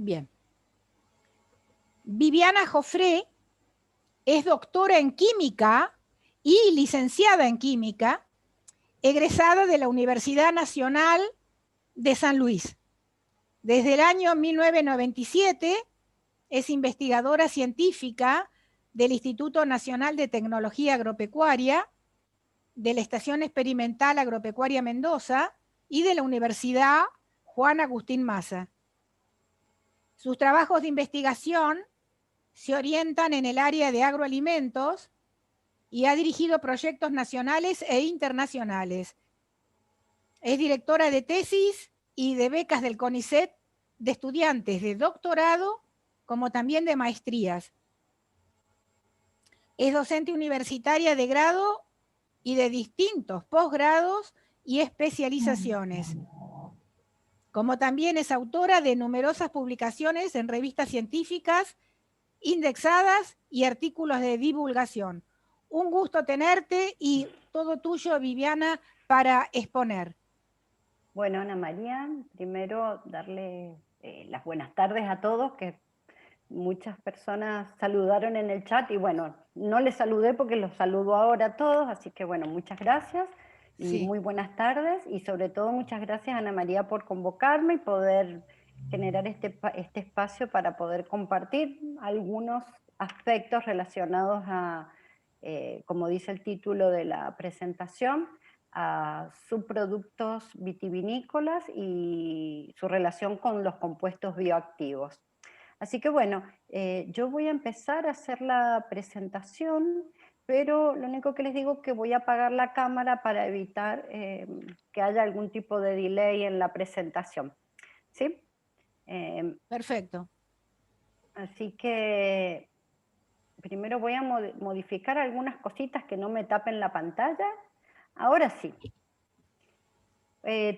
Bien. Viviana Jofré es doctora en química y licenciada en química, egresada de la Universidad Nacional de San Luis. Desde el año 1997 es investigadora científica del Instituto Nacional de Tecnología Agropecuaria, de la Estación Experimental Agropecuaria Mendoza y de la Universidad Juan Agustín Maza. Sus trabajos de investigación se orientan en el área de agroalimentos y ha dirigido proyectos nacionales e internacionales. Es directora de tesis y de becas del CONICET de estudiantes de doctorado como también de maestrías. Es docente universitaria de grado y de distintos posgrados y especializaciones. Como también es autora de numerosas publicaciones en revistas científicas, indexadas y artículos de divulgación. Un gusto tenerte y todo tuyo, Viviana, para exponer. Bueno, Ana María, primero darle las buenas tardes a todos, que muchas personas saludaron en el chat y bueno, no les saludé porque los saludo ahora a todos, así que bueno, muchas gracias y Sí. muy buenas tardes y sobre todo muchas gracias Ana María por convocarme y poder generar este espacio para poder compartir algunos aspectos relacionados a, como dice el título de la presentación, a subproductos vitivinícolas y su relación con los compuestos bioactivos. Así que bueno, yo voy a empezar a hacer la presentación, pero lo único que les digo es que voy a apagar la cámara para evitar que haya algún tipo de delay en la presentación. ¿Sí? Perfecto. Así que primero voy a modificar algunas cositas que no me tapen la pantalla. Ahora sí.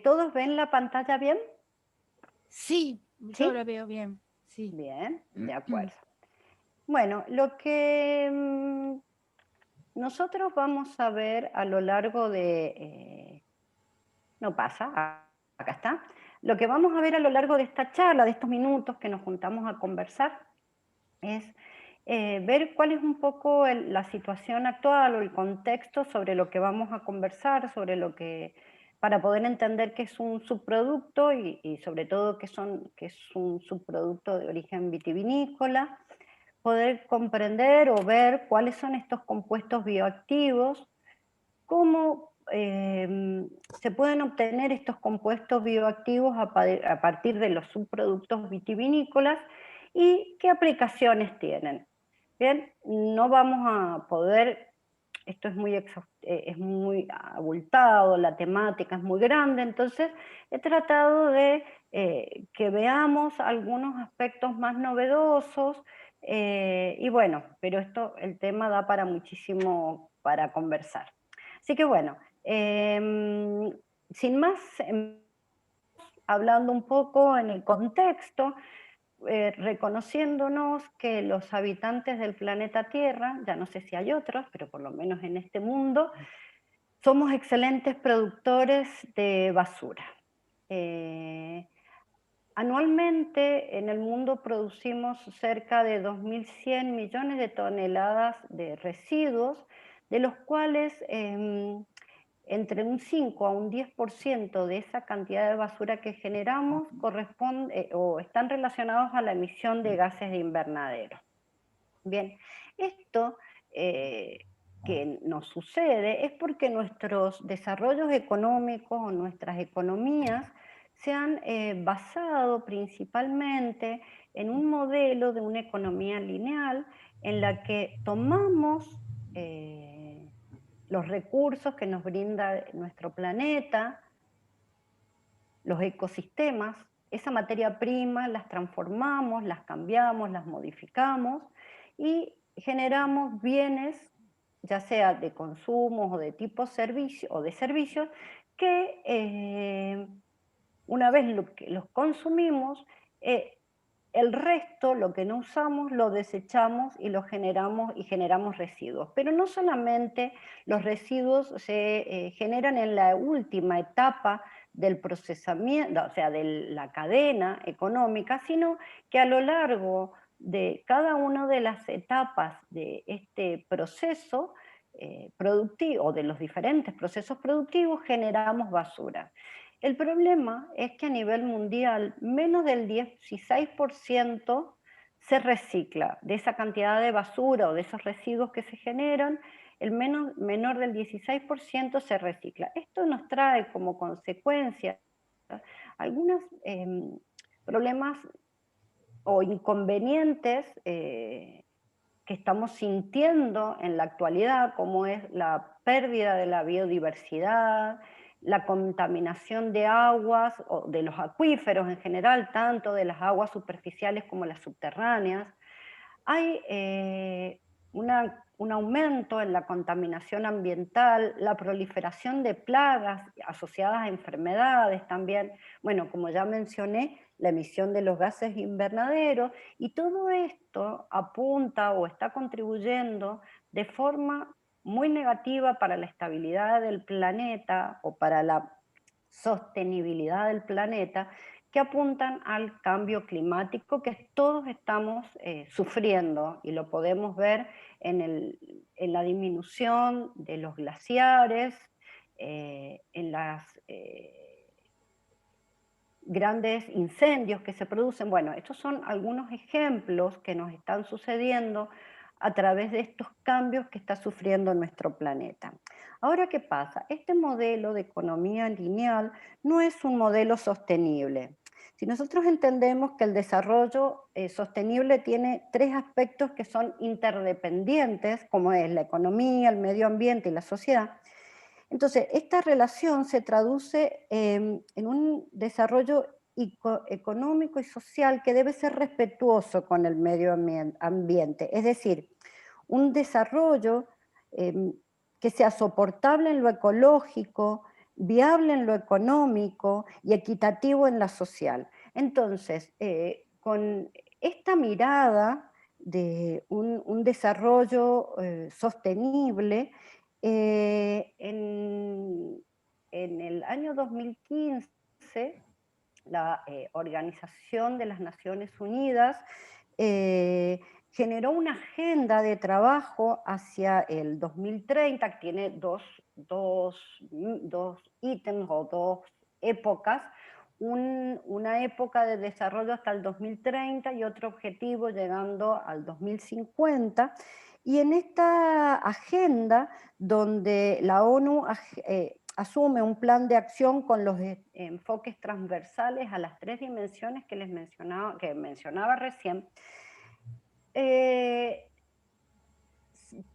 ¿Todos ven la pantalla bien? Sí, yo ¿Sí? lo veo bien. Sí. Bien, de acuerdo. Bueno, lo que nosotros vamos a ver a lo largo de... no pasa, acá está. Lo que vamos a ver a lo largo de esta charla, de estos minutos que nos juntamos a conversar, es ver cuál es un poco la situación actual o el contexto sobre lo que vamos a conversar, sobre lo que, para poder entender qué es un subproducto y sobre todo qué es un subproducto de origen vitivinícola, poder comprender o ver cuáles son estos compuestos bioactivos, cómo se pueden obtener estos compuestos bioactivos a partir de los subproductos vitivinícolas y qué aplicaciones tienen. Bien, no vamos a poder, esto es muy abultado, la temática es muy grande, entonces he tratado de que veamos algunos aspectos más novedosos, y bueno, pero el tema da para muchísimo para conversar. Así que bueno, sin más, hablando un poco en el contexto, reconociéndonos que los habitantes del planeta Tierra, ya no sé si hay otros, pero por lo menos en este mundo, somos excelentes productores de basura. Anualmente en el mundo producimos cerca de 2.100 millones de toneladas de residuos, de los cuales entre un 5 a un 10% de esa cantidad de basura que generamos corresponde o están relacionados a la emisión de gases de invernadero. Bien, esto que nos sucede es porque nuestros desarrollos económicos o nuestras economías se han basado principalmente en un modelo de una economía lineal en la que tomamos los recursos que nos brinda nuestro planeta, los ecosistemas, esa materia prima las transformamos, las cambiamos, las modificamos y generamos bienes, ya sea de consumo o de tipo servicio o de servicios, que una vez los consumimos, el resto, lo que no usamos, lo desechamos y lo generamos y generamos residuos. Pero no solamente los residuos se generan en la última etapa del procesamiento, o sea, de la cadena económica, sino que a lo largo de cada una de las etapas de este proceso productivo, o de los diferentes procesos productivos, generamos basura. El problema es que a nivel mundial menos del 16% se recicla. De esa cantidad de basura o de esos residuos que se generan, el menor del 16% se recicla. Esto nos trae como consecuencia algunos problemas o inconvenientes que estamos sintiendo en la actualidad, como es la pérdida de la biodiversidad, la contaminación de aguas, o de los acuíferos en general, tanto de las aguas superficiales como las subterráneas. Hay un aumento en la contaminación ambiental, la proliferación de plagas asociadas a enfermedades también, bueno, como ya mencioné, la emisión de los gases invernaderos, y todo esto apunta o está contribuyendo de forma muy negativa para la estabilidad del planeta o para la sostenibilidad del planeta, que apuntan al cambio climático que todos estamos sufriendo, y lo podemos ver en la disminución de los glaciares, en las grandes incendios que se producen. Bueno, estos son algunos ejemplos que nos están sucediendo a través de estos cambios que está sufriendo nuestro planeta. Ahora, ¿qué pasa? Este modelo de economía lineal no es un modelo sostenible. Si nosotros entendemos que el desarrollo sostenible tiene tres aspectos que son interdependientes, como es la economía, el medio ambiente y la sociedad, entonces, esta relación se traduce en un desarrollo económico y social que debe ser respetuoso con el medio ambiente, es decir, un desarrollo que sea soportable en lo ecológico, viable en lo económico y equitativo en la social. Entonces, con esta mirada de un desarrollo sostenible, en el año 2015, la Organización de las Naciones Unidas generó una agenda de trabajo hacia el 2030, que tiene dos ítems o dos épocas, una época de desarrollo hasta el 2030 y otro objetivo llegando al 2050. Y en esta agenda, donde la ONU asume un plan de acción con los enfoques transversales a las tres dimensiones que mencionaba recién,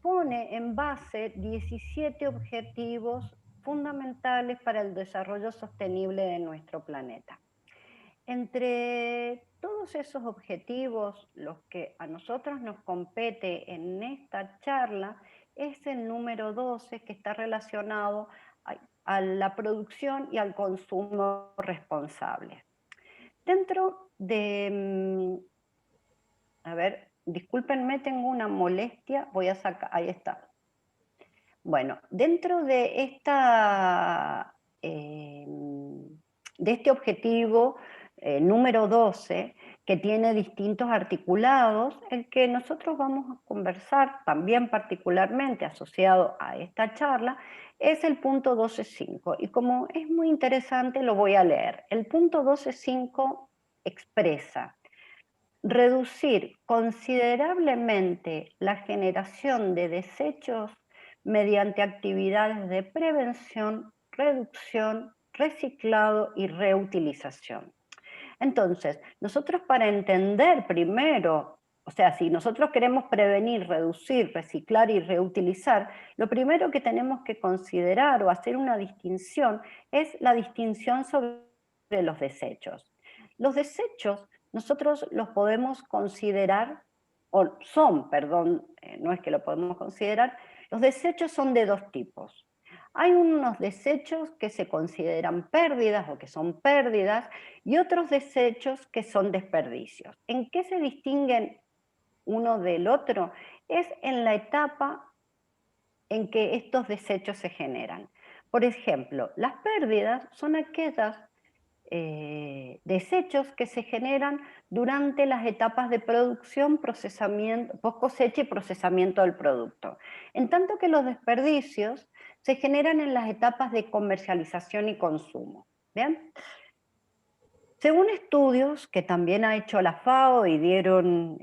pone en base 17 objetivos fundamentales para el desarrollo sostenible de nuestro planeta. Entre todos esos objetivos, los que a nosotros nos compete en esta charla es el número 12, que está relacionado a la producción y al consumo responsable. Dentro de... A ver, discúlpenme, tengo una molestia, voy a sacar... Ahí está. Bueno, dentro de este objetivo número 12, que tiene distintos articulados, el que nosotros vamos a conversar también particularmente asociado a esta charla, es el punto 12.5, y como es muy interesante lo voy a leer. El punto 12.5 expresa: reducir considerablemente la generación de desechos mediante actividades de prevención, reducción, reciclado y reutilización. Entonces, nosotros, para entender primero, o sea, si nosotros queremos prevenir, reducir, reciclar y reutilizar, lo primero que tenemos que considerar o hacer una distinción es la distinción sobre los desechos. Los desechos nosotros los podemos considerar, o son, perdón, no es que lo podemos considerar, los desechos son de dos tipos. Hay unos desechos que se consideran pérdidas o que son pérdidas, y otros desechos que son desperdicios. ¿En qué se distinguen uno del otro? Es en la etapa en que estos desechos se generan. Por ejemplo, las pérdidas son aquellas desechos que se generan durante las etapas de producción, procesamiento, post cosecha y procesamiento del producto. En tanto que los desperdicios se generan en las etapas de comercialización y consumo. ¿Bien? Según estudios que también ha hecho la FAO y dieron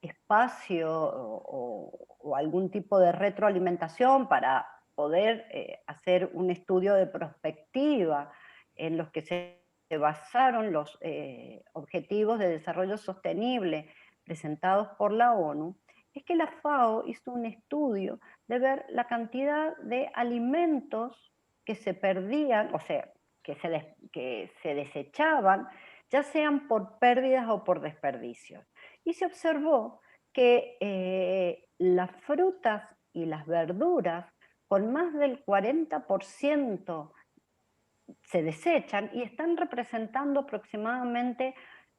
espacio o algún tipo de retroalimentación para poder hacer un estudio de prospectiva en los que se basaron los objetivos de desarrollo sostenible presentados por la ONU, es que la FAO hizo un estudio de ver la cantidad de alimentos que se perdían, o sea, que se desechaban, ya sean por pérdidas o por desperdicios. Y se observó que las frutas y las verduras con más del 40% se desechan y están representando aproximadamente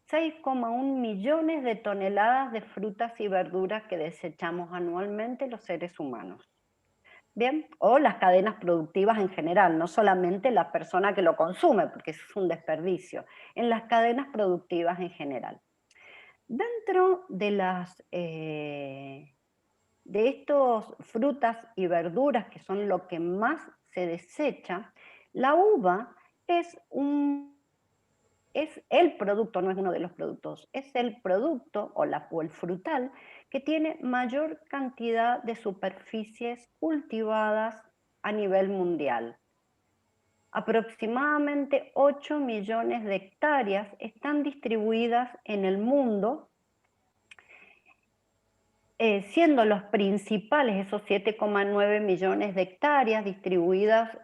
6,1 millones de toneladas de frutas y verduras que desechamos anualmente los seres humanos. Bien, o las cadenas productivas en general, no solamente la persona que lo consume, porque eso es un desperdicio, en las cadenas productivas en general. Dentro de estos frutas y verduras, que son lo que más se desecha, la uva es el producto, no es uno de los productos, es el producto o el frutal que tiene mayor cantidad de superficies cultivadas a nivel mundial. Aproximadamente 8 millones de hectáreas están distribuidas en el mundo, siendo los principales, esos 7,9 millones de hectáreas distribuidas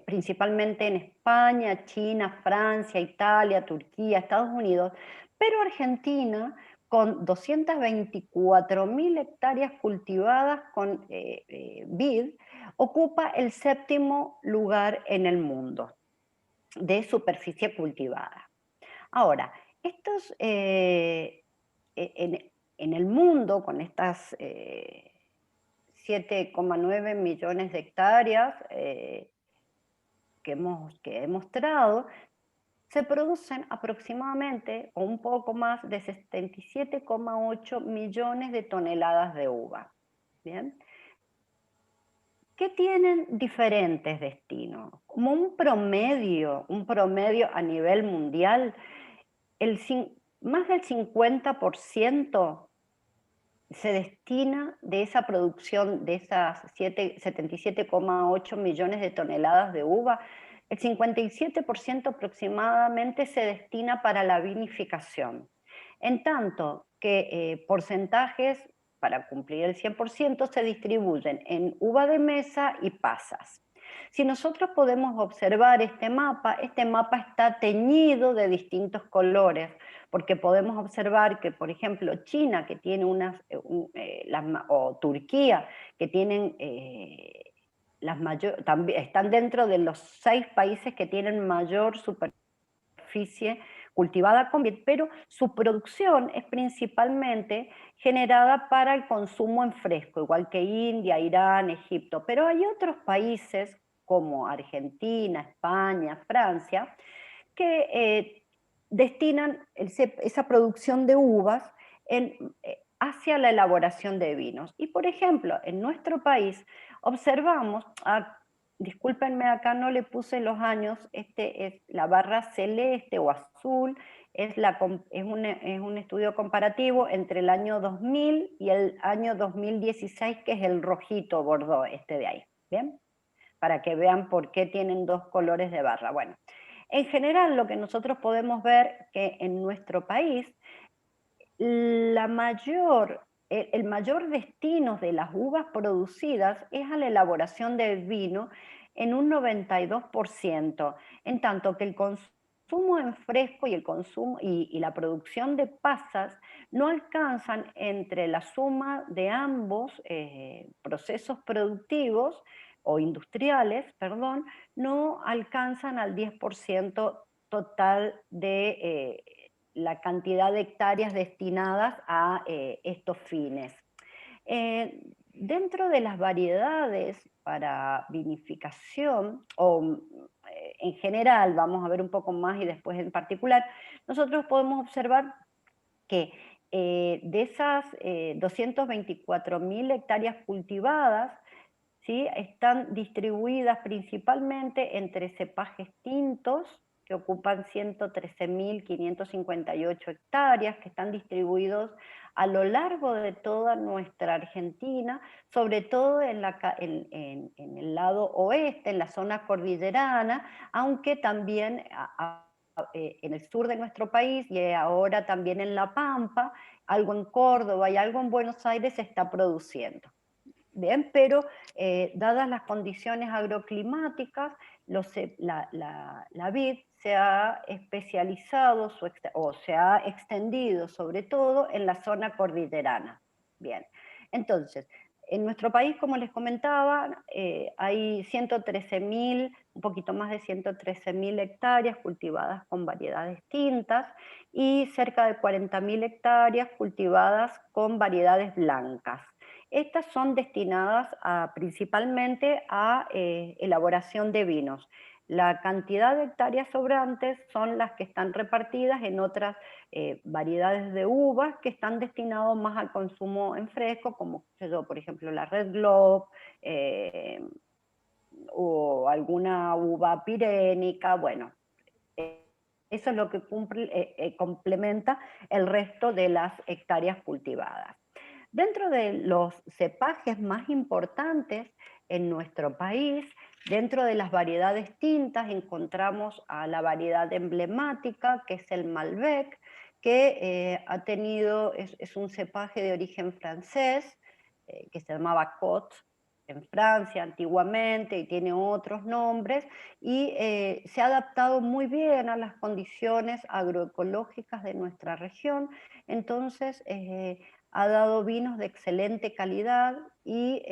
principalmente en España, China, Francia, Italia, Turquía, Estados Unidos, pero Argentina, con 224.000 hectáreas cultivadas con vid, ocupa el 7º lugar en el mundo de superficie cultivada. Ahora, estos en el mundo, con estas 7,9 millones de hectáreas que he mostrado, se producen aproximadamente, o un poco más, de 77,8 millones de toneladas de uva. ¿Bien? ¿Qué tienen diferentes destinos? Como un promedio a nivel mundial, más del 50% se destina de esa producción, de esas 77,8 millones de toneladas de uva, el 57% aproximadamente se destina para la vinificación. En tanto que porcentajes, para cumplir el 100%, se distribuyen en uva de mesa y pasas. Si nosotros podemos observar este mapa está teñido de distintos colores, porque podemos observar que, por ejemplo, China, que tiene o Turquía, que tienen están dentro de los 6 países que tienen mayor superficie cultivada con vid, pero su producción es principalmente generada para el consumo en fresco, igual que India, Irán, Egipto. Pero hay otros países como Argentina, España, Francia, que destinan esa producción de uvas hacia la elaboración de vinos. Y por ejemplo, en nuestro país observamos, discúlpenme, acá no le puse los años, es la barra celeste o azul, es un estudio comparativo entre el año 2000 y el año 2016, que es el rojito bordó de ahí, ¿bien? Para que vean por qué tienen 2 colores de barra. Bueno, en general lo que nosotros podemos ver que en nuestro país el mayor destino de las uvas producidas es a la elaboración de vino en un 92%, en tanto que el consumo en fresco y el consumo y la producción de pasas no alcanzan, entre la suma de ambos procesos productivos o industriales, perdón, no alcanzan al 10% total de la cantidad de hectáreas destinadas a estos fines. Dentro de las variedades para vinificación, o en general, vamos a ver un poco más y después en particular, nosotros podemos observar que de esas 224.000 hectáreas cultivadas, ¿sí?, están distribuidas principalmente entre cepajes tintos, que ocupan 113.558 hectáreas, que están distribuidos a lo largo de toda nuestra Argentina, sobre todo en el lado oeste, en la zona cordillerana, aunque también en el sur de nuestro país y ahora también en La Pampa, algo en Córdoba y algo en Buenos Aires se está produciendo. Bien, pero dadas las condiciones agroclimáticas, la vid se ha especializado o se ha extendido sobre todo en la zona cordillerana. Bien, entonces, en nuestro país, como les comentaba, hay 113.000, un poquito más de 113.000 hectáreas cultivadas con variedades tintas y cerca de 40.000 hectáreas cultivadas con variedades blancas. Estas son destinadas principalmente a elaboración de vinos. La cantidad de hectáreas sobrantes son las que están repartidas en otras variedades de uvas que están destinadas más al consumo en fresco, como por ejemplo la Red Globe, o alguna uva pirénica. Bueno, eso es lo que complementa el resto de las hectáreas cultivadas. Dentro de los cepajes más importantes en nuestro país, dentro de las variedades tintas, encontramos a la variedad emblemática, que es el Malbec, que es un cepaje de origen francés, que se llamaba Côte en Francia antiguamente y tiene otros nombres, y se ha adaptado muy bien a las condiciones agroecológicas de nuestra región. Entonces, ha dado vinos de excelente calidad y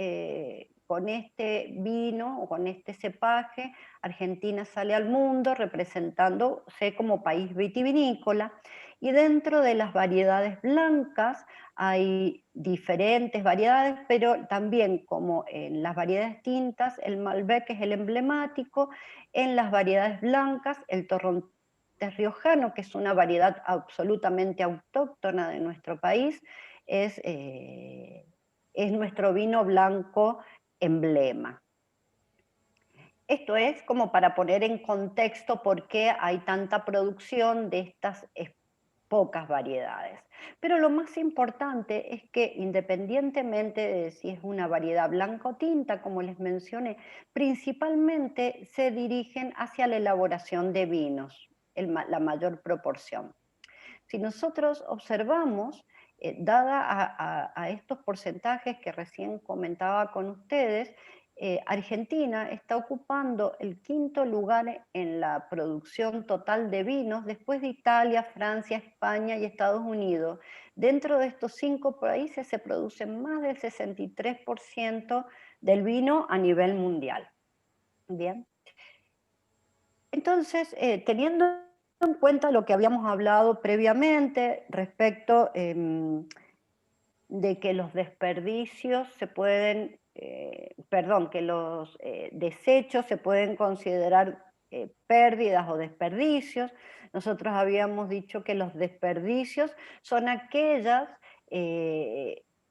con este vino o con este cepaje, Argentina sale al mundo representándose como país vitivinícola. Y dentro de las variedades blancas hay diferentes variedades, pero también como en las variedades tintas, el Malbec es el emblemático. En las variedades blancas, el Torrontés riojano, que es una variedad absolutamente autóctona de nuestro país, es nuestro vino blanco emblema. Esto es como para poner en contexto por qué hay tanta producción de estas pocas variedades. Pero lo más importante es que, independientemente de si es una variedad blanca o tinta, como les mencioné, principalmente se dirigen hacia la elaboración de vinos, la mayor proporción. Si nosotros observamos, dada a estos porcentajes que recién comentaba con ustedes, Argentina está ocupando el quinto lugar en la producción total de vinos, después de Italia, Francia, España y Estados Unidos. Dentro de estos 5 países se produce más del 63% del vino a nivel mundial. Bien. Entonces, teniendo en cuenta lo que habíamos hablado previamente respecto de que los desperdicios se pueden, que los desechos se pueden considerar pérdidas o desperdicios. Nosotros habíamos dicho que los desperdicios son aquellas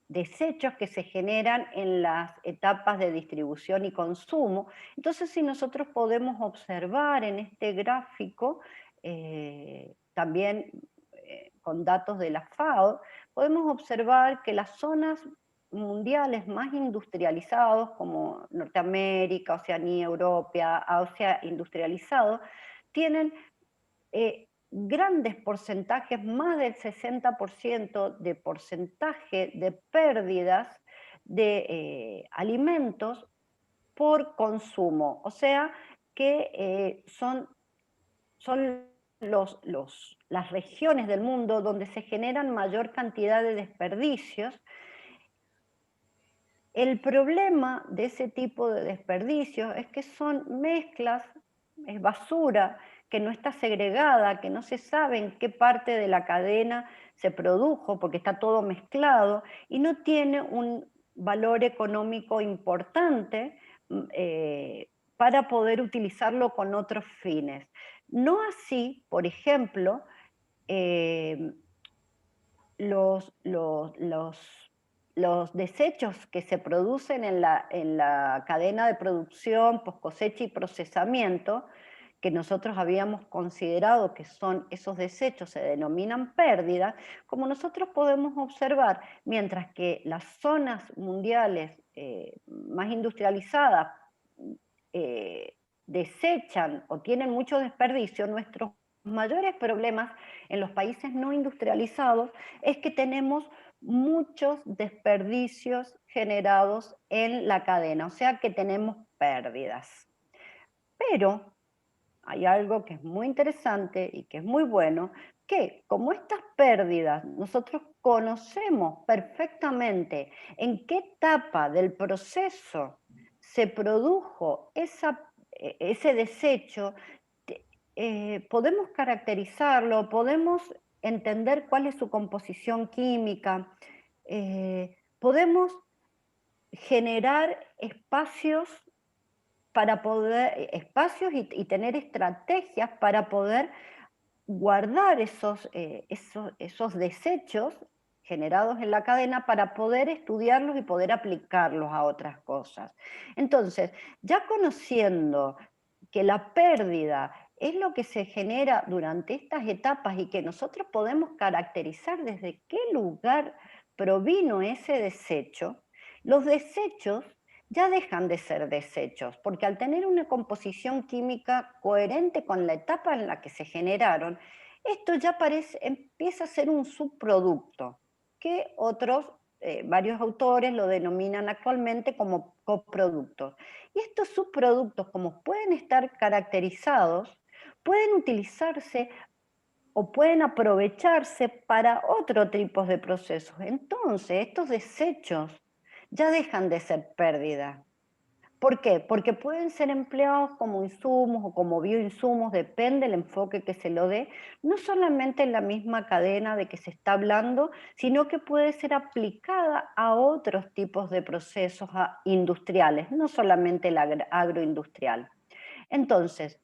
desechos que se generan en las etapas de distribución y consumo. Entonces, si nosotros podemos observar en este gráfico, también con datos de la FAO, podemos observar que las zonas mundiales más industrializadas, como Norteamérica, Oceanía, Europa, Asia industrializado, tienen grandes porcentajes, más del 60% de porcentaje de pérdidas de alimentos por consumo. O sea que son las regiones del mundo donde se generan mayor cantidad de desperdicios. El problema de ese tipo de desperdicios es que son mezclas, es basura que no está segregada, que no se sabe en qué parte de la cadena se produjo, porque está todo mezclado, y no tiene un valor económico importante para poder utilizarlo con otros fines. No así, por ejemplo, los desechos que se producen en la cadena de producción, post cosecha y procesamiento, que nosotros habíamos considerado que son esos desechos, se denominan pérdidas, como nosotros podemos observar, mientras que las zonas mundiales más industrializadas desechan o tienen mucho desperdicio, nuestros mayores problemas en los países no industrializados es que tenemos muchos desperdicios generados en la cadena, o sea que tenemos pérdidas. Pero hay algo que es muy interesante y que es muy bueno, que como estas pérdidas nosotros conocemos perfectamente en qué etapa del proceso se produjo ese desecho, podemos caracterizarlo, podemos entender cuál es su composición química, podemos generar espacios para poder, y tener estrategias para poder guardar esos desechos generados en la cadena para poder estudiarlos y poder aplicarlos a otras cosas. Entonces, ya conociendo que la pérdida es lo que se genera durante estas etapas y que nosotros podemos caracterizar desde qué lugar provino ese desecho, los desechos ya dejan de ser desechos, porque al tener una composición química coherente con la etapa en la que se generaron, esto ya empieza a ser un subproducto, que varios autores lo denominan actualmente como coproductos. Y estos subproductos, como pueden estar caracterizados, pueden utilizarse o pueden aprovecharse para otro tipo de procesos. Entonces, estos desechos ya dejan de ser pérdida. ¿Por qué? Porque pueden ser empleados como insumos o como bioinsumos, depende del enfoque que se lo dé, no solamente en la misma cadena de que se está hablando, sino que puede ser aplicada a otros tipos de procesos industriales, no solamente el agroindustrial. Entonces,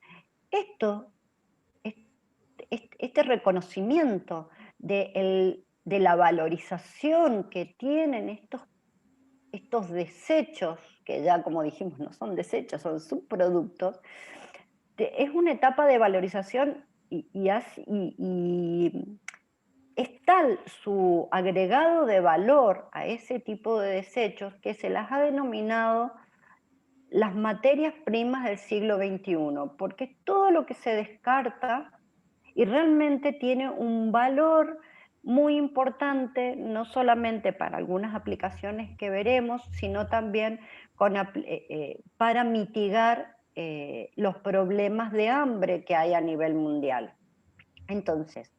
este reconocimiento de la valorización que tienen estos desechos, que ya como dijimos no son desechos, son subproductos, es una etapa de valorización y es tal su agregado de valor a ese tipo de desechos que se las ha denominado las materias primas del siglo XXI, porque es todo lo que se descarta y realmente tiene un valor muy importante, no solamente para algunas aplicaciones que veremos, sino también para mitigar los problemas de hambre que hay a nivel mundial. Entonces,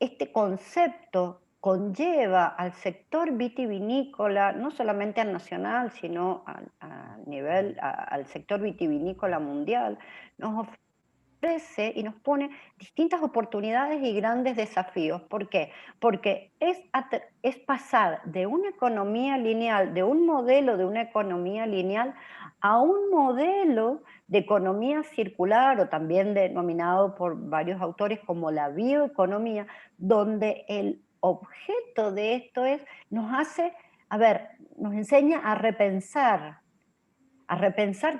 este concepto conlleva al sector vitivinícola, no solamente al nacional, sino al sector vitivinícola mundial, nos ofrece y nos pone distintas oportunidades y grandes desafíos. ¿Por qué? Porque es pasar de una economía lineal, de un modelo de una economía lineal, a un modelo de economía circular, o también denominado por varios autores como la bioeconomía, donde el objeto de esto nos enseña a repensar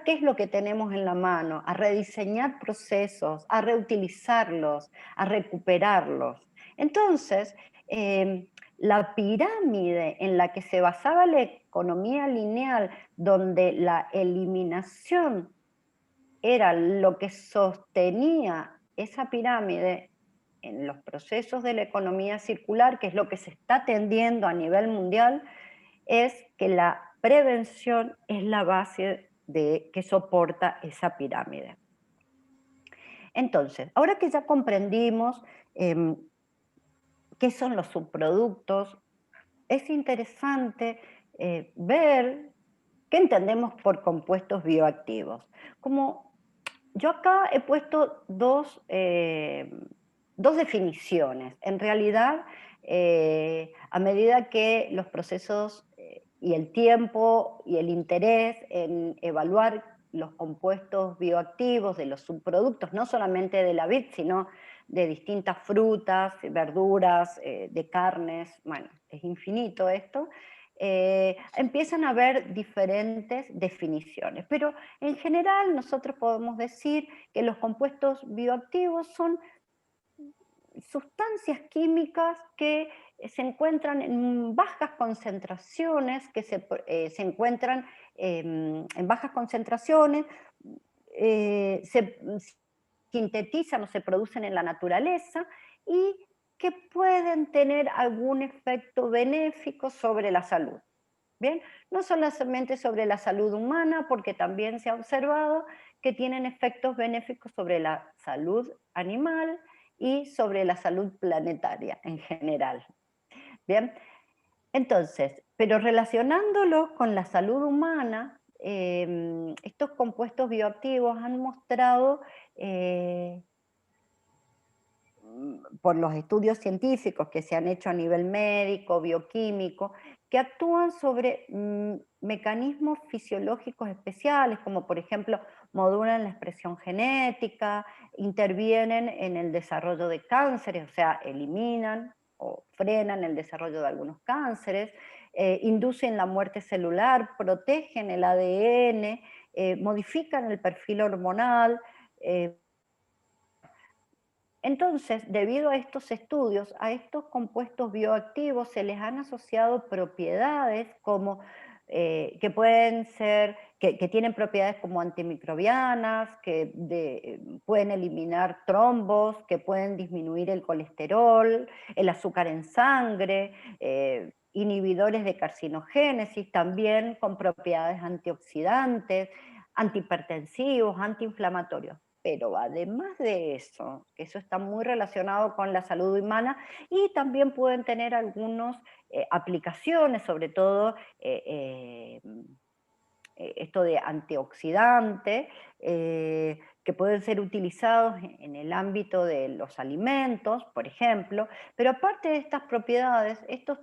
qué es lo que tenemos en la mano, a rediseñar procesos, a reutilizarlos, a recuperarlos. Entonces, la pirámide en la que se basaba la economía lineal, donde la eliminación era lo que sostenía esa pirámide en los procesos de la economía circular, que es lo que se está tendiendo a nivel mundial, es que la prevención es la base que soporta esa pirámide. Entonces, ahora que ya comprendimos qué son los subproductos, es interesante ver qué entendemos por compuestos bioactivos. Como yo acá he puesto dos definiciones. En realidad A medida que los procesos y el tiempo y el interés en evaluar los compuestos bioactivos de los subproductos, no solamente de la vid, sino de distintas frutas, verduras, de carnes, bueno, es infinito esto, empiezan a haber diferentes definiciones. Pero en general nosotros podemos decir que los compuestos bioactivos son sustancias químicas que se encuentran en bajas concentraciones, que se encuentran en bajas concentraciones, se sintetizan o se producen en la naturaleza y que pueden tener algún efecto benéfico sobre la salud. Bien, no solamente sobre la salud humana, porque también se ha observado que tienen efectos benéficos sobre la salud animal y sobre la salud planetaria en general. Bien, entonces, pero relacionándolo con la salud humana, estos compuestos bioactivos han mostrado por los estudios científicos que se han hecho a nivel médico, bioquímico, que actúan sobre mecanismos fisiológicos especiales, como por ejemplo modulan la expresión genética, intervienen en el desarrollo de cánceres, o sea, eliminan o frenan el desarrollo de algunos cánceres, inducen la muerte celular, protegen el ADN, modifican el perfil hormonal. Entonces, debido a estos estudios, a estos compuestos bioactivos se les han asociado propiedades como que pueden ser, que tienen propiedades como antimicrobianas, pueden eliminar trombos, que pueden disminuir el colesterol, el azúcar en sangre, inhibidores de carcinogénesis, también con propiedades antioxidantes, antihipertensivos, antiinflamatorios. Pero además de eso, que eso está muy relacionado con la salud humana, y también pueden tener algunas aplicaciones, sobre todo esto de antioxidante, que pueden ser utilizados en el ámbito de los alimentos, por ejemplo, pero aparte de estas propiedades, estos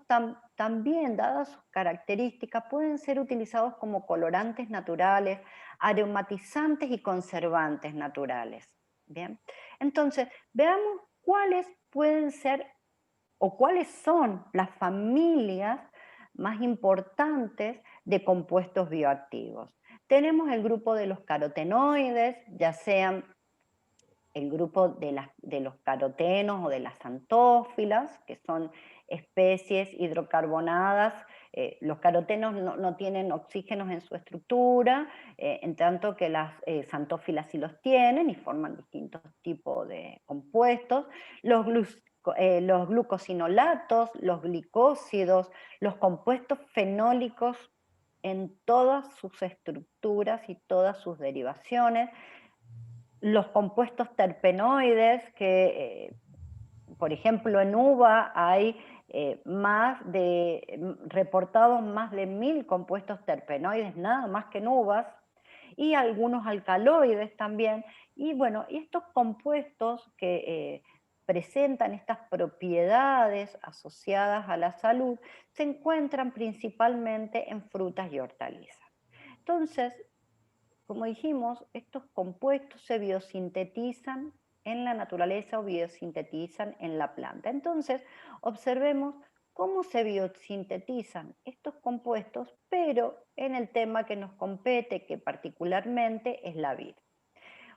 también, dadas sus características, pueden ser utilizados como colorantes naturales, aromatizantes y conservantes naturales. Bien, entonces veamos cuáles pueden ser o cuáles son las familias más importantes de compuestos bioactivos. Tenemos el grupo de los carotenoides, ya sean el grupo de los carotenos o de las antófilas, que son especies hidrocarbonadas. Los carotenos no tienen oxígenos en su estructura, en tanto que las xantófilas sí los tienen y forman distintos tipos de compuestos. Los glucosinolatos, los glicósidos, los compuestos fenólicos en todas sus estructuras y todas sus derivaciones, los compuestos terpenoides, que por ejemplo en uva hay reportados más de 1000 compuestos terpenoides, nada más que en uvas, y algunos alcaloides también. Y bueno, estos compuestos que presentan estas propiedades asociadas a la salud se encuentran principalmente en frutas y hortalizas. Entonces, como dijimos, estos compuestos se biosintetizan en la naturaleza o biosintetizan en la planta. Entonces, observemos cómo se biosintetizan estos compuestos, pero en el tema que nos compete, que particularmente es la vid.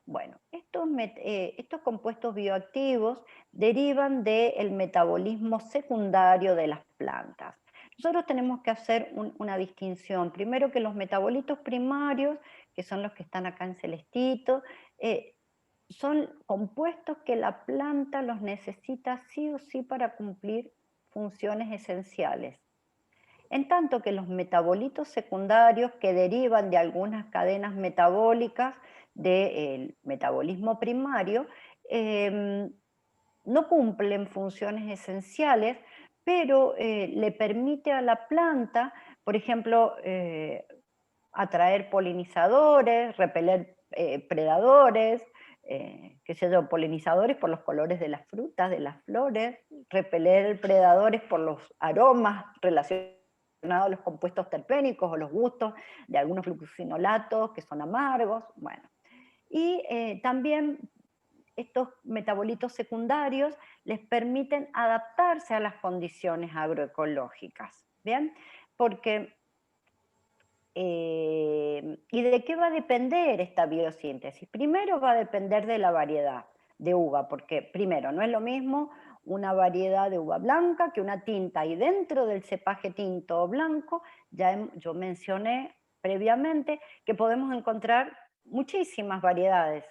Bueno, estos compuestos bioactivos derivan del metabolismo secundario de las plantas. Nosotros tenemos que hacer una distinción. Primero, que los metabolitos primarios, que son los que están acá en celestito, son compuestos que la planta los necesita sí o sí para cumplir funciones esenciales. En tanto que los metabolitos secundarios, que derivan de algunas cadenas metabólicas del metabolismo primario, no cumplen funciones esenciales, pero le permite a la planta, por ejemplo, atraer polinizadores, repeler predadores, qué sé yo, polinizadores por los colores de las frutas, de las flores, repeler predadores por los aromas relacionados a los compuestos terpénicos o los gustos de algunos glucosinolatos que son amargos, bueno. Y también estos metabolitos secundarios les permiten adaptarse a las condiciones agroecológicas, ¿bien? Porque, ¿y de qué va a depender esta biosíntesis? Primero va a depender de la variedad de uva, porque primero, no es lo mismo una variedad de uva blanca que una tinta, y dentro del cepaje tinto o blanco, yo mencioné previamente que podemos encontrar muchísimas variedades,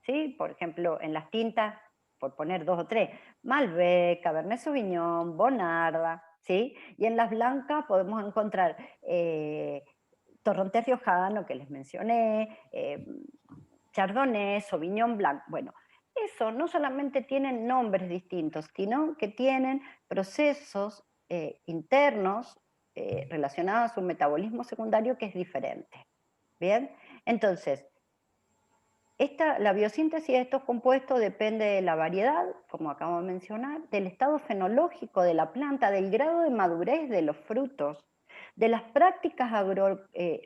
¿sí? Por ejemplo, en las tintas, por poner 2 o 3, Malbec, Cabernet Sauvignon, Bonarda, ¿sí? Y en las blancas podemos encontrar Torrontés riojano, que les mencioné, Chardonnay, Sauvignon Blanc. Bueno, eso no solamente tienen nombres distintos, sino que tienen procesos internos relacionados a su metabolismo secundario que es diferente. ¿Bien? Entonces, la biosíntesis de estos compuestos depende de la variedad, como acabo de mencionar, del estado fenológico de la planta, del grado de madurez de los frutos, de las prácticas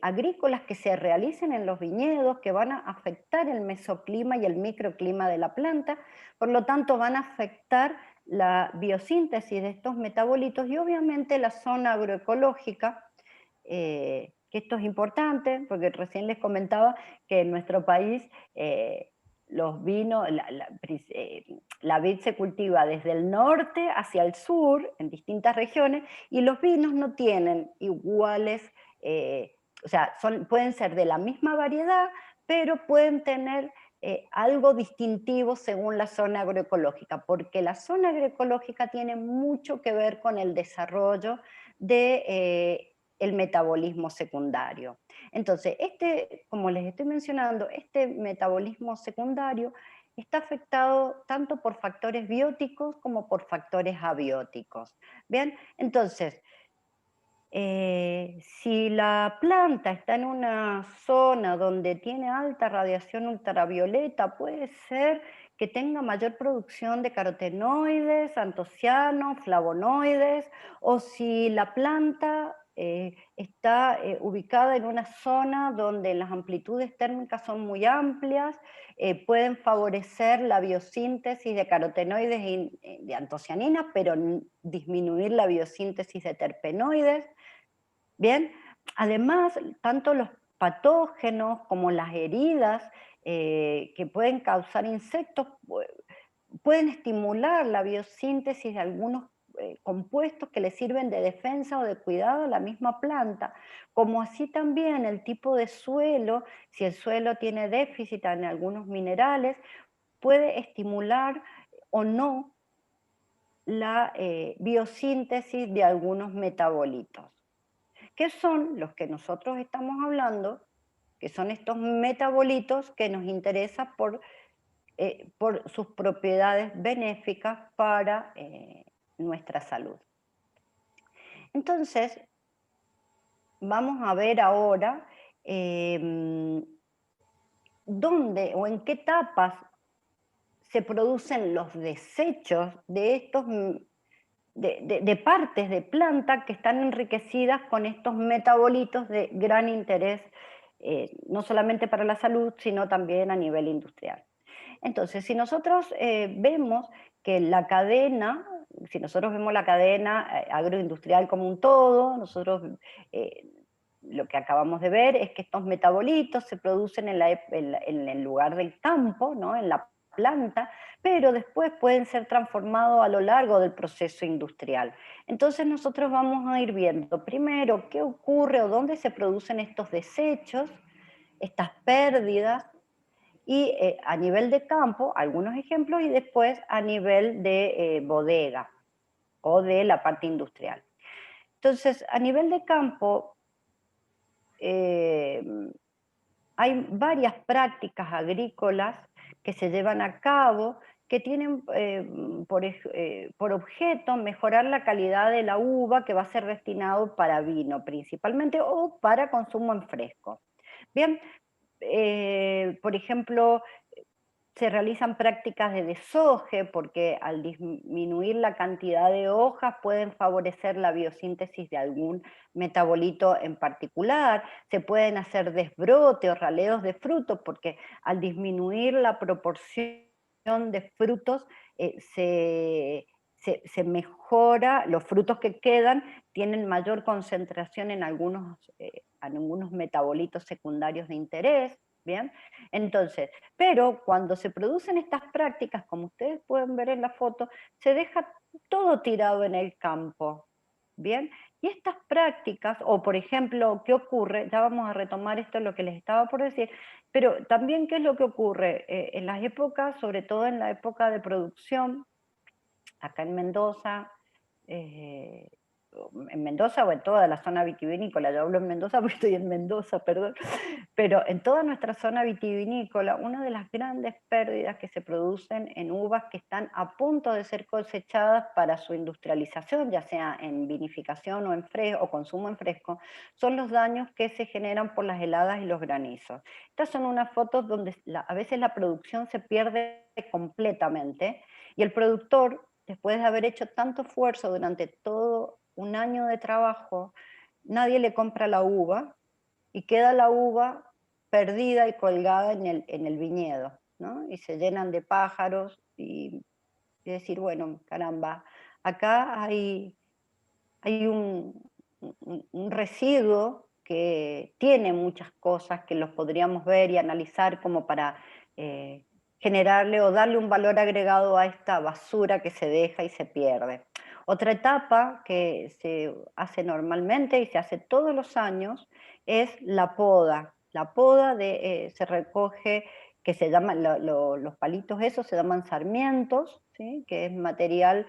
agrícolas que se realicen en los viñedos, que van a afectar el mesoclima y el microclima de la planta, por lo tanto van a afectar la biosíntesis de estos metabolitos y obviamente la zona agroecológica, que esto es importante, porque recién les comentaba que en nuestro país los vinos, la vid se cultiva desde el norte hacia el sur, en distintas regiones, y los vinos no tienen iguales, o sea, pueden ser de la misma variedad, pero pueden tener algo distintivo según la zona agroecológica, porque la zona agroecológica tiene mucho que ver con el desarrollo de el metabolismo secundario. Entonces, como les estoy mencionando, este metabolismo secundario está afectado tanto por factores bióticos como por factores abióticos. ¿Bien? Entonces, si la planta está en una zona donde tiene alta radiación ultravioleta, puede ser que tenga mayor producción de carotenoides, antocianos, flavonoides, o si la planta está ubicada en una zona donde las amplitudes térmicas son muy amplias, pueden favorecer la biosíntesis de carotenoides y de antocianinas, pero disminuir la biosíntesis de terpenoides. Bien, además, tanto los patógenos como las heridas que pueden causar insectos pueden estimular la biosíntesis de algunos compuestos que le sirven de defensa o de cuidado a la misma planta, como así también el tipo de suelo, si el suelo tiene déficit en algunos minerales, puede estimular o no la biosíntesis de algunos metabolitos, que son los que nosotros estamos hablando, que son estos metabolitos que nos interesan por sus propiedades benéficas para nuestra salud. Entonces, vamos a ver ahora dónde o en qué etapas se producen los desechos de estos de partes de planta que están enriquecidas con estos metabolitos de gran interés, no solamente para la salud, sino también a nivel industrial. Entonces, si nosotros vemos que la cadena, si nosotros vemos la cadena agroindustrial como un todo, nosotros lo que acabamos de ver es que estos metabolitos se producen en el lugar del campo, ¿no? En la planta, pero después pueden ser transformados a lo largo del proceso industrial. Entonces nosotros vamos a ir viendo primero qué ocurre o dónde se producen estos desechos, estas pérdidas, y a nivel de campo, algunos ejemplos, y después a nivel de bodega o de la parte industrial. Entonces, a nivel de campo, hay varias prácticas agrícolas que se llevan a cabo que tienen por objeto mejorar la calidad de la uva que va a ser destinado para vino principalmente o para consumo en fresco. Bien, por ejemplo, se realizan prácticas de desoje, porque al disminuir la cantidad de hojas pueden favorecer la biosíntesis de algún metabolito en particular. Se pueden hacer desbrote o raleos de frutos, porque al disminuir la proporción de frutos se mejora, los frutos que quedan tienen mayor concentración en algunos metabolitos secundarios de interés, ¿bien? Entonces, pero cuando se producen estas prácticas, como ustedes pueden ver en la foto, se deja todo tirado en el campo, ¿bien? Y estas prácticas, o por ejemplo, ¿qué ocurre? Ya vamos a retomar esto, lo que les estaba por decir, pero también, ¿qué es lo que ocurre? En las épocas, sobre todo en la época de producción, acá eh, en Mendoza o en toda la zona vitivinícola, yo hablo en Mendoza porque estoy en Mendoza, perdón, pero en toda nuestra zona vitivinícola, una de las grandes pérdidas que se producen en uvas que están a punto de ser cosechadas para su industrialización, ya sea en vinificación o en fresco o consumo en fresco, son los daños que se generan por las heladas y los granizos. Estas son unas fotos donde a veces la producción se pierde completamente y el productor, después de haber hecho tanto esfuerzo durante todo un año de trabajo, nadie le compra la uva y queda la uva perdida y colgada en el viñedo, ¿no? Y se llenan de pájaros y decir, bueno, caramba, acá hay un residuo que tiene muchas cosas que los podríamos ver y analizar como para generarle o darle un valor agregado a esta basura que se deja y se pierde. Otra etapa que se hace normalmente y se hace todos los años es la poda. La poda se recoge, que se llama, los palitos esos se llaman sarmientos, ¿sí? Que es material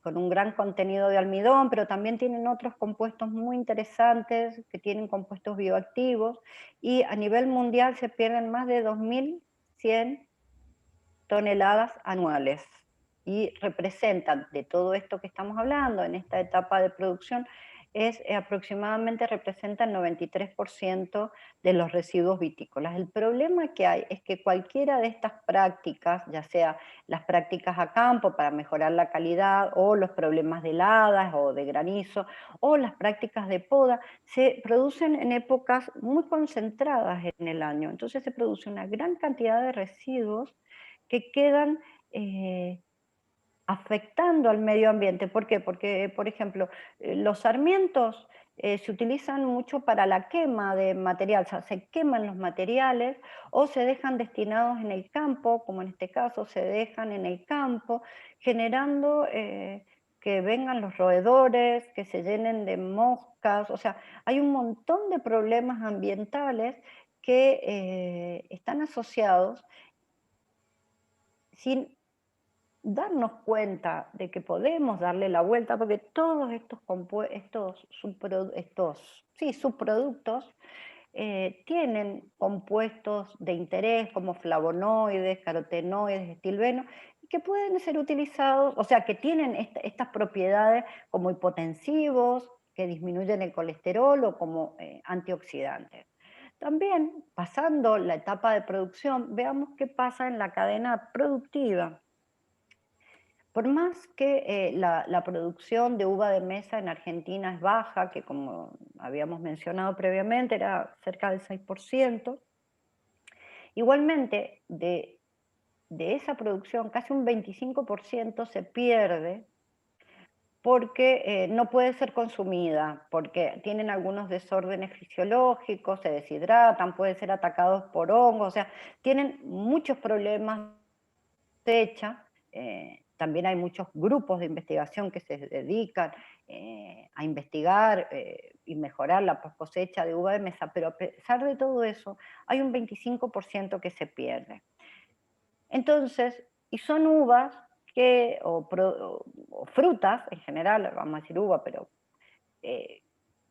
con un gran contenido de almidón, pero también tienen otros compuestos muy interesantes, que tienen compuestos bioactivos, y a nivel mundial se pierden más de 2.100 toneladas anuales, y representan, de todo esto que estamos hablando, en esta etapa de producción, aproximadamente representa el 93% de los residuos vitícolas. El problema que hay es que cualquiera de estas prácticas, ya sea las prácticas a campo para mejorar la calidad, o los problemas de heladas o de granizo, o las prácticas de poda, se producen en épocas muy concentradas en el año. Entonces se produce una gran cantidad de residuos que quedan afectando al medio ambiente. ¿Por qué? Porque, por ejemplo, los sarmientos se utilizan mucho para la quema de material, o sea, se queman los materiales o se dejan destinados en el campo, como en este caso se dejan en el campo, generando que vengan los roedores, que se llenen de moscas, o sea, hay un montón de problemas ambientales que están asociados sin darnos cuenta de que podemos darle la vuelta, porque todos subproductos tienen compuestos de interés como flavonoides, carotenoides, estilbeno, que pueden ser utilizados, o sea, que tienen estas propiedades como hipotensivos, que disminuyen el colesterol, o como antioxidantes. También, pasando la etapa de producción, veamos qué pasa en la cadena productiva. Por más que la producción de uva de mesa en Argentina es baja, que como habíamos mencionado previamente era cerca del 6%, igualmente de esa producción casi un 25% se pierde porque no puede ser consumida, porque tienen algunos desórdenes fisiológicos, se deshidratan, pueden ser atacados por hongos, o sea, tienen muchos problemas de hecha. También hay muchos grupos de investigación que se dedican a investigar y mejorar la cosecha de uva de mesa, pero a pesar de todo eso, hay un 25% que se pierde. Entonces, y son uvas o frutas en general, vamos a decir uva, pero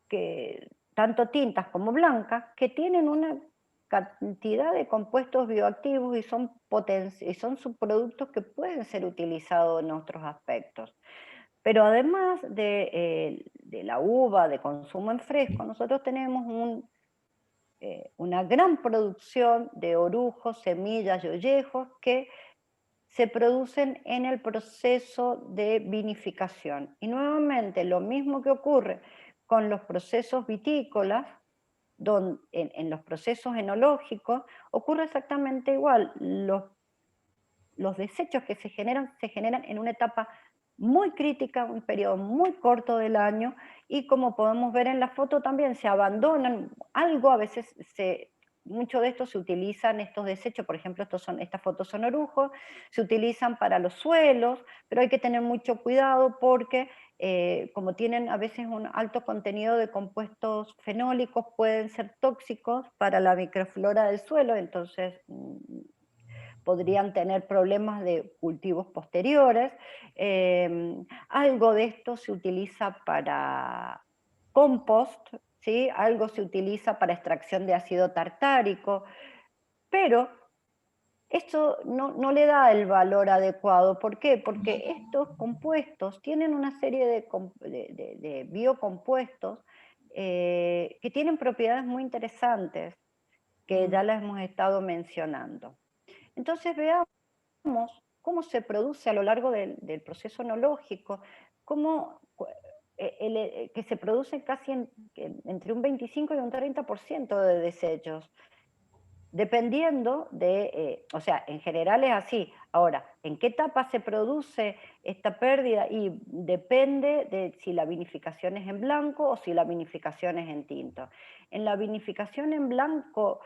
que tanto tintas como blancas, que tienen una cantidad de compuestos bioactivos y son subproductos que pueden ser utilizados en otros aspectos. Pero además de la uva de consumo en fresco, nosotros tenemos una gran producción de orujos, semillas y ollejos que se producen en el proceso de vinificación. Y nuevamente, lo mismo que ocurre con los procesos vitícolas, en los procesos enológicos, ocurre exactamente igual. Los desechos que se generan en una etapa muy crítica, un periodo muy corto del año, y como podemos ver en la foto también se abandonan algo, a veces mucho de esto se utilizan estos desechos, por ejemplo, estas fotos son orujos, se utilizan para los suelos, pero hay que tener mucho cuidado porque como tienen a veces un alto contenido de compuestos fenólicos, pueden ser tóxicos para la microflora del suelo, entonces podrían tener problemas de cultivos posteriores. Algo de esto se utiliza para compost, ¿sí? Algo se utiliza para extracción de ácido tartárico, pero esto no le da el valor adecuado. ¿Por qué? Porque estos compuestos tienen una serie de biocompuestos que tienen propiedades muy interesantes, que ya las hemos estado mencionando. Entonces veamos cómo se produce a lo largo del proceso enológico, que se produce casi entre un 25 y un 30% de desechos, dependiendo o sea, en general es así. Ahora, ¿en qué etapa se produce esta pérdida? Y depende de si la vinificación es en blanco o si la vinificación es en tinto. En la vinificación en blanco,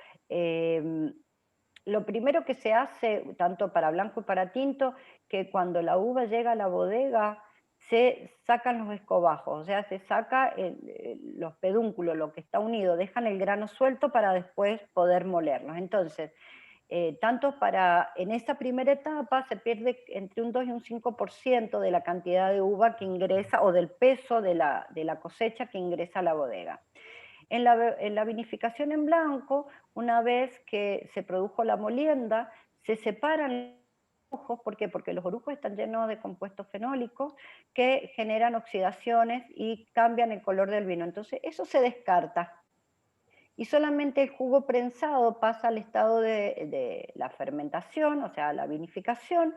lo primero que se hace, tanto para blanco y para tinto, que cuando la uva llega a la bodega, se sacan los escobajos, o sea, se saca los pedúnculos, lo que está unido, dejan el grano suelto para después poder molerlos. Entonces, en esa primera etapa se pierde entre un 2 y un 5% de la cantidad de uva que ingresa, o del peso de la cosecha que ingresa a la bodega. En la vinificación en blanco, una vez que se produjo la molienda, se separan los orujos. ¿Por qué? Porque los orujos están llenos de compuestos fenólicos que generan oxidaciones y cambian el color del vino. Entonces eso se descarta. Y solamente el jugo prensado pasa al estado de la fermentación, o sea, la vinificación.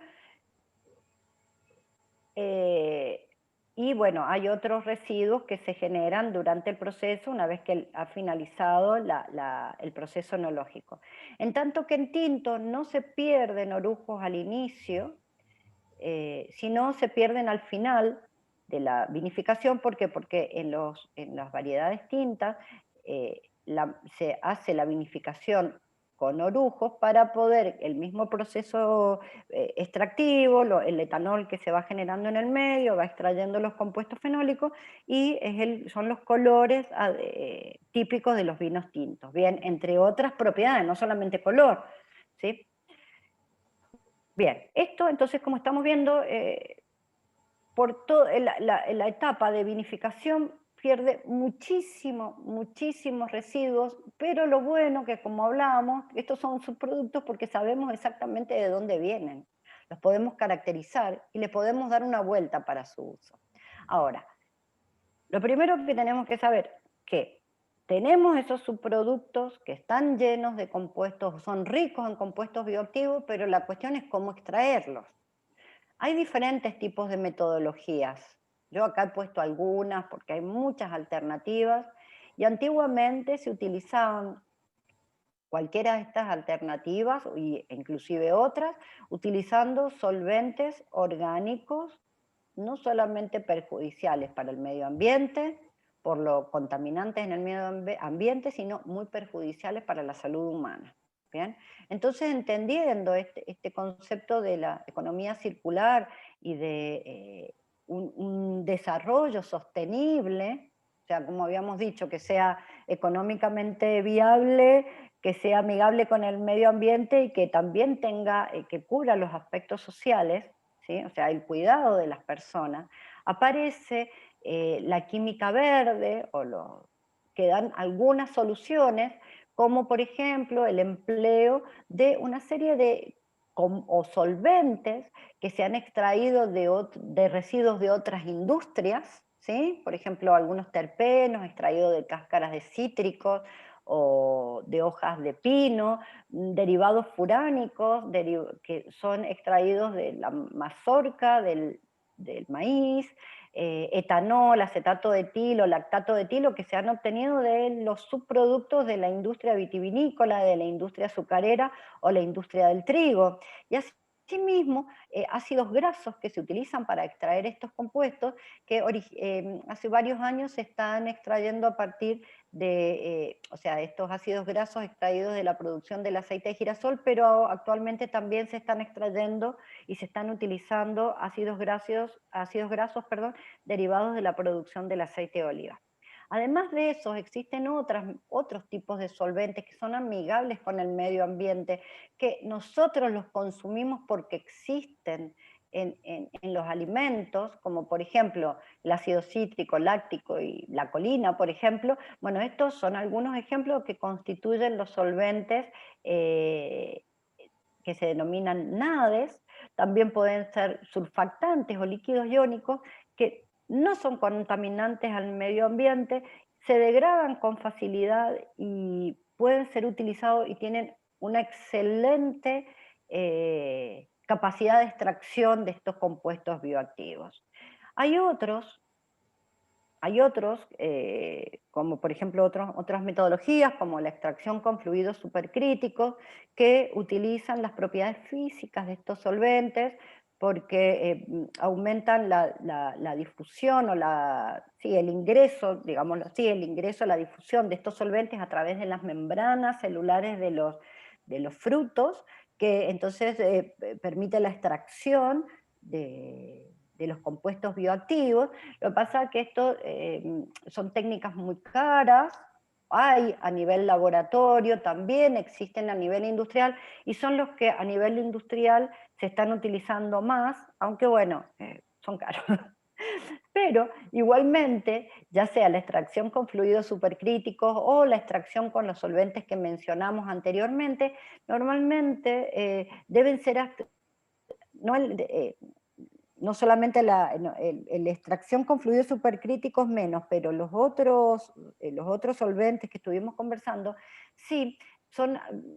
Y bueno, hay otros residuos que se generan durante el proceso una vez que ha finalizado el proceso enológico. En tanto que en tinto no se pierden orujos al inicio, sino se pierden al final de la vinificación. ¿Por qué? Porque en las variedades tintas se hace la vinificación con orujos para poder, el mismo proceso extractivo, el etanol que se va generando en el medio, va extrayendo los compuestos fenólicos y son los colores típicos de los vinos tintos, bien, entre otras propiedades, no solamente color, ¿sí? Bien, esto entonces, como estamos viendo, por toda la etapa de vinificación pierde muchísimos residuos, pero lo bueno que, como hablábamos, estos son subproductos porque sabemos exactamente de dónde vienen. Los podemos caracterizar y le podemos dar una vuelta para su uso. Ahora, lo primero que tenemos que saber es que tenemos esos subproductos que están llenos de compuestos, son ricos en compuestos bioactivos, pero la cuestión es cómo extraerlos. Hay diferentes tipos de metodologías. Yo acá he puesto algunas porque hay muchas alternativas y antiguamente se utilizaban cualquiera de estas alternativas e inclusive otras, utilizando solventes orgánicos, no solamente perjudiciales para el medio ambiente, por lo contaminantes en el medio ambiente, sino muy perjudiciales para la salud humana. ¿Bien? Entonces, entendiendo este concepto de la economía circular y de un desarrollo sostenible, o sea, como habíamos dicho, que sea económicamente viable, que sea amigable con el medio ambiente y que también que cubra los aspectos sociales, ¿sí? O sea, el cuidado de las personas, aparece la química verde, que dan algunas soluciones, como por ejemplo el empleo de una serie de solventes que se han extraído de residuos de otras industrias, ¿sí? Por ejemplo, algunos terpenos extraídos de cáscaras de cítricos o de hojas de pino, derivados furánicos que son extraídos de la mazorca, del maíz, etanol, acetato de etilo, lactato de etilo, que se han obtenido de los subproductos de la industria vitivinícola, de la industria azucarera o la industria del trigo. Y asimismo, ácidos grasos que se utilizan para extraer estos compuestos, que hace varios años se están extrayendo a partir de, o sea, estos ácidos grasos extraídos de la producción del aceite de girasol, pero actualmente también se están extrayendo y se están utilizando ácidos grasos, perdón, derivados de la producción del aceite de oliva. Además de eso, existen otros tipos de solventes que son amigables con el medio ambiente, que nosotros los consumimos porque existen en los alimentos, como por ejemplo el ácido cítrico, láctico y la colina, por ejemplo. Bueno, estos son algunos ejemplos que constituyen los solventes que se denominan NADES. También pueden ser surfactantes o líquidos iónicos que no son contaminantes al medio ambiente, se degradan con facilidad y pueden ser utilizados y tienen una excelente capacidad de extracción de estos compuestos bioactivos. Hay otros, como por ejemplo otras metodologías, como la extracción con fluidos supercríticos, que utilizan las propiedades físicas de estos solventes porque aumentan la difusión o el ingreso, digámoslo así, el ingreso, la difusión de estos solventes a través de las membranas celulares de los frutos, que entonces permite la extracción de los compuestos bioactivos. Lo que pasa es que esto son técnicas muy caras, hay a nivel laboratorio, también existen a nivel industrial, y son los que a nivel industrial se están utilizando más, aunque bueno, son caros. Pero igualmente, ya sea la extracción con fluidos supercríticos o la extracción con los solventes que mencionamos anteriormente, normalmente deben ser no, no solamente la extracción con fluidos supercríticos menos, pero los otros solventes que estuvimos conversando, sí,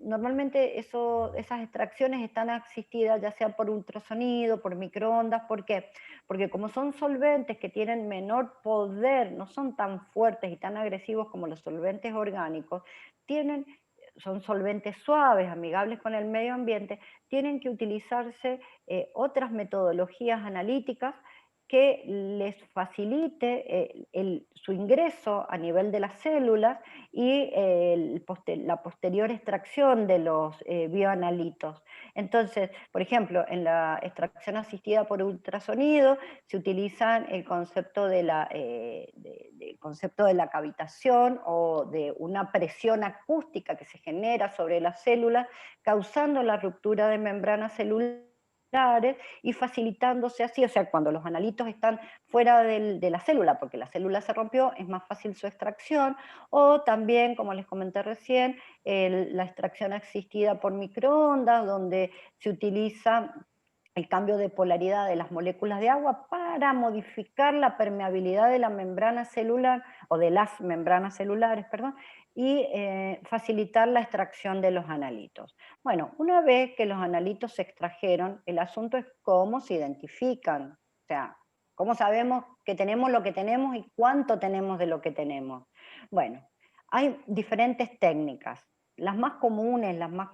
normalmente esas extracciones están asistidas ya sea por ultrasonido, por microondas. ¿Por qué? Porque como son solventes que tienen menor poder, no son tan fuertes y tan agresivos como los solventes orgánicos, son solventes suaves, amigables con el medio ambiente, tienen que utilizarse otras metodologías analíticas que les facilite su ingreso a nivel de las células y la posterior extracción de los bioanalitos. Entonces, por ejemplo, en la extracción asistida por ultrasonido se utiliza el concepto concepto de la cavitación o de una presión acústica que se genera sobre las células, causando la ruptura de membranas celulares y facilitándose así, o sea, cuando los analitos están fuera de la célula, porque la célula se rompió, es más fácil su extracción, o también, como les comenté recién, la extracción asistida por microondas, donde se utiliza el cambio de polaridad de las moléculas de agua para modificar la permeabilidad de la membrana celular, o de las membranas celulares, perdón, y facilitar la extracción de los analitos. Bueno, una vez que los analitos se extrajeron, el asunto es cómo se identifican, o sea, cómo sabemos que tenemos lo que tenemos y cuánto tenemos de lo que tenemos. Bueno, hay diferentes técnicas. Las más comunes, las más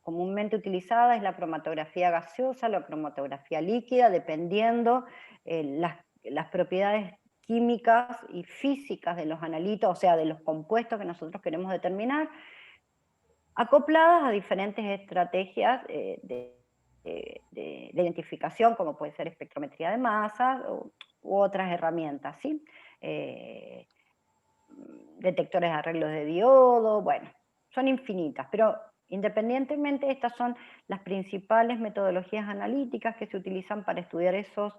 comúnmente utilizada es la cromatografía gaseosa, la cromatografía líquida, dependiendo las propiedades químicas y físicas de los analitos, o sea, de los compuestos que nosotros queremos determinar, acopladas a diferentes estrategias de identificación, como puede ser espectrometría de masa u otras herramientas, ¿sí? Detectores de arreglos de diodo, bueno, son infinitas, pero independientemente, estas son las principales metodologías analíticas que se utilizan para estudiar esos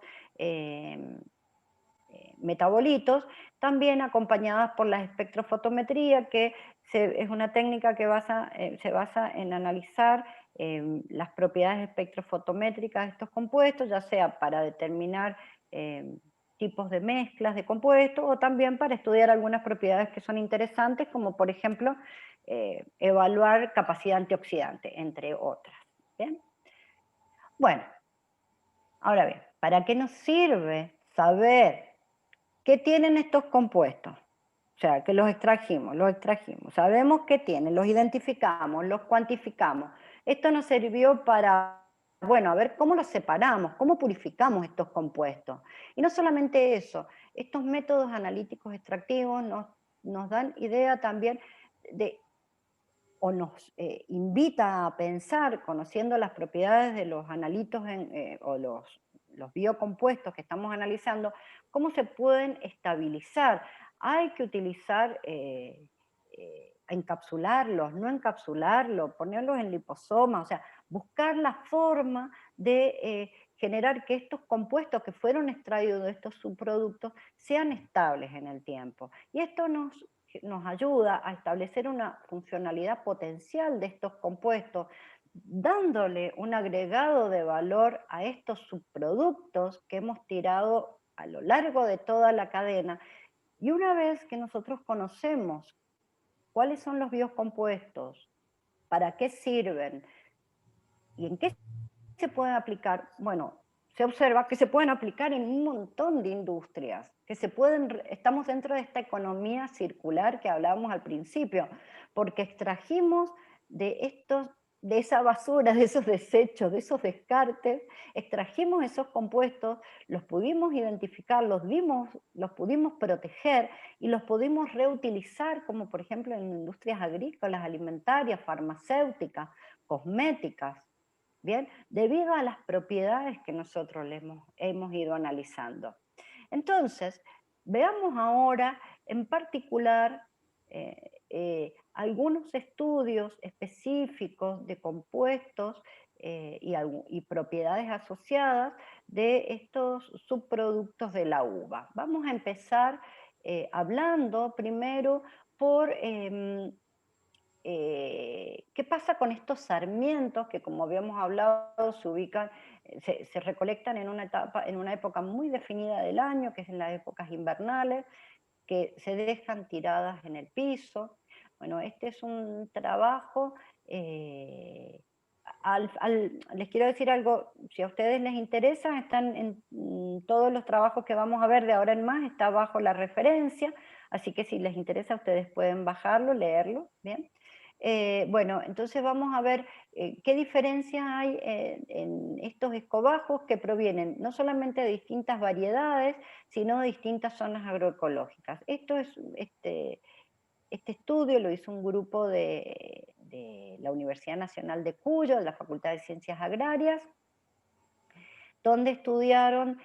metabolitos, también acompañadas por la espectrofotometría, que es una técnica que se basa en analizar las propiedades espectrofotométricas de estos compuestos, ya sea para determinar tipos de mezclas de compuestos, o también para estudiar algunas propiedades que son interesantes, como por ejemplo, evaluar capacidad antioxidante, entre otras. ¿Bien? Bueno, ahora bien, ¿para qué nos sirve saber qué tienen estos compuestos? O sea, que los extrajimos, sabemos qué tienen, los identificamos, los cuantificamos. Esto nos sirvió para, bueno, a ver cómo los separamos, cómo purificamos estos compuestos. Y no solamente eso, estos métodos analíticos extractivos nos dan idea también de, o nos invita a pensar, conociendo las propiedades de los analitos o los biocompuestos que estamos analizando, cómo se pueden estabilizar. Hay que utilizar, encapsularlos, no encapsularlos, ponerlos en liposoma, o sea, buscar la forma de generar que estos compuestos que fueron extraídos de estos subproductos sean estables en el tiempo. Y esto nos ayuda a establecer una funcionalidad potencial de estos compuestos, dándole un agregado de valor a estos subproductos que hemos tirado a lo largo de toda la cadena. Y una vez que nosotros conocemos cuáles son los biocompuestos, para qué sirven y en qué se pueden aplicar, bueno, se observa que se pueden aplicar en un montón de industrias, que estamos dentro de esta economía circular que hablábamos al principio, porque extrajimos de esa basura, de esos desechos, de esos descartes, extrajimos esos compuestos, los pudimos identificar, los pudimos proteger y los pudimos reutilizar, como por ejemplo en industrias agrícolas, alimentarias, farmacéuticas, cosméticas. Bien, debido a las propiedades que nosotros hemos ido analizando. Entonces, veamos ahora en particular algunos estudios específicos de compuestos y propiedades asociadas de estos subproductos de la uva. Vamos a empezar hablando primero por ¿qué pasa con estos sarmientos que, como habíamos hablado, se ubican, se recolectan en una época muy definida del año, que es en las épocas invernales, que se dejan tiradas en el piso? Bueno, este es un trabajo, les quiero decir algo, si a ustedes les interesa, están en todos los trabajos que vamos a ver de ahora en más, está bajo la referencia, así que si les interesa ustedes pueden bajarlo, leerlo, ¿bien? Bueno, entonces vamos a ver qué diferencia hay en estos escobajos que provienen no solamente de distintas variedades, sino de distintas zonas agroecológicas. Este estudio lo hizo un grupo de la Universidad Nacional de Cuyo, de la Facultad de Ciencias Agrarias, donde estudiaron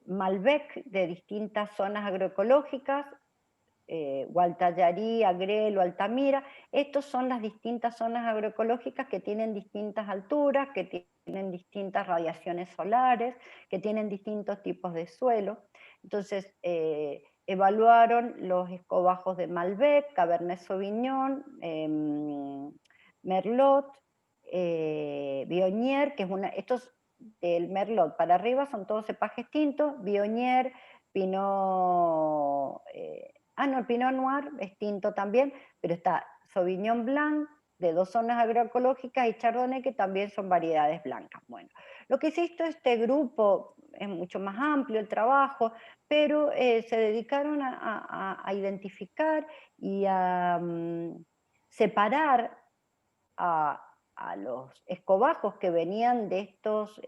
Malbec de distintas zonas agroecológicas, Gualtallarí, Agrelo, Altamira. Estas son las distintas zonas agroecológicas que tienen distintas alturas, que tienen distintas radiaciones solares, que tienen distintos tipos de suelo. Entonces, evaluaron los escobajos de Malbec, Cabernet Sauvignon, Merlot, Viognier, que es estos del Merlot para arriba son todos cepajes tintos, Viognier, Pinot... no, el Pinot Noir es tinto también, pero está Sauvignon Blanc, de 2 zonas agroecológicas, y Chardonnay, que también son variedades blancas. Bueno, lo que hizo este grupo es mucho más amplio el trabajo, pero se dedicaron a identificar y a separar a los escobajos que venían de estos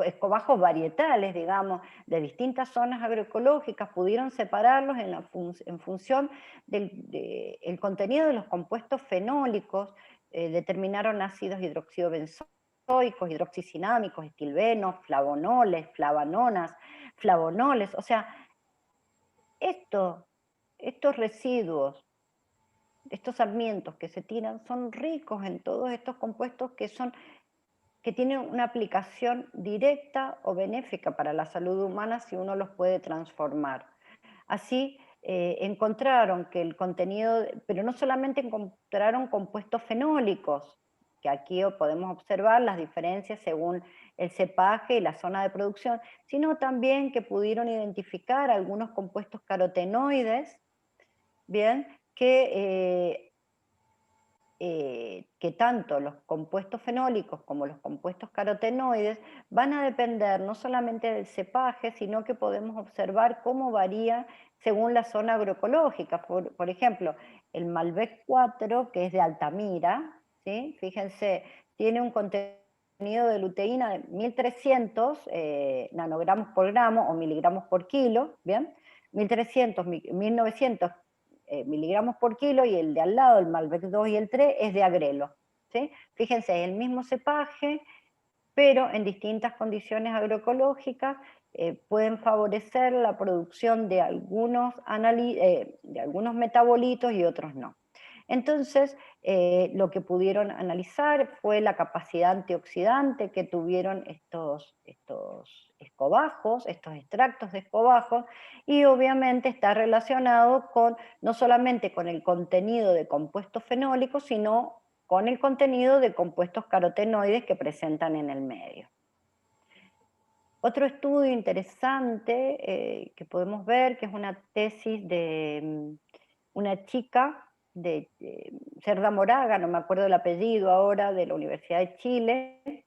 escobajos varietales, digamos, de distintas zonas agroecológicas, pudieron separarlos en función del contenido de los compuestos fenólicos, determinaron ácidos hidroxibenzoicos, hidroxicinámicos, estilbenos, flavonoles, flavanonas, flavonoles. O sea, estos residuos, estos sarmientos que se tiran, son ricos en todos estos compuestos que tienen una aplicación directa o benéfica para la salud humana si uno los puede transformar. Así encontraron que el contenido, pero no solamente encontraron compuestos fenólicos, que aquí podemos observar las diferencias según el cepaje y la zona de producción, sino también que pudieron identificar algunos compuestos carotenoides, bien, que tanto los compuestos fenólicos como los compuestos carotenoides van a depender no solamente del cepaje, sino que podemos observar cómo varía según la zona agroecológica. Por ejemplo, el Malbec 4, que es de Altamira, ¿sí? Fíjense, tiene un contenido de luteína de 1300 nanogramos por gramo o miligramos por kilo, ¿bien? 1300, 1900 miligramos por kilo, y el de al lado, el Malbec 2 y el 3, es de agrelo, ¿sí? Fíjense, es el mismo cepaje, pero en distintas condiciones agroecológicas pueden favorecer la producción de algunos metabolitos y otros no. Entonces, lo que pudieron analizar fue la capacidad antioxidante que tuvieron estos escobajos, estos extractos de escobajos, y obviamente está relacionado no solamente con el contenido de compuestos fenólicos, sino con el contenido de compuestos carotenoides que presentan en el medio. Otro estudio interesante que podemos ver, que es una tesis de una chica de Cerda Moraga, no me acuerdo el apellido ahora, de la Universidad de Chile,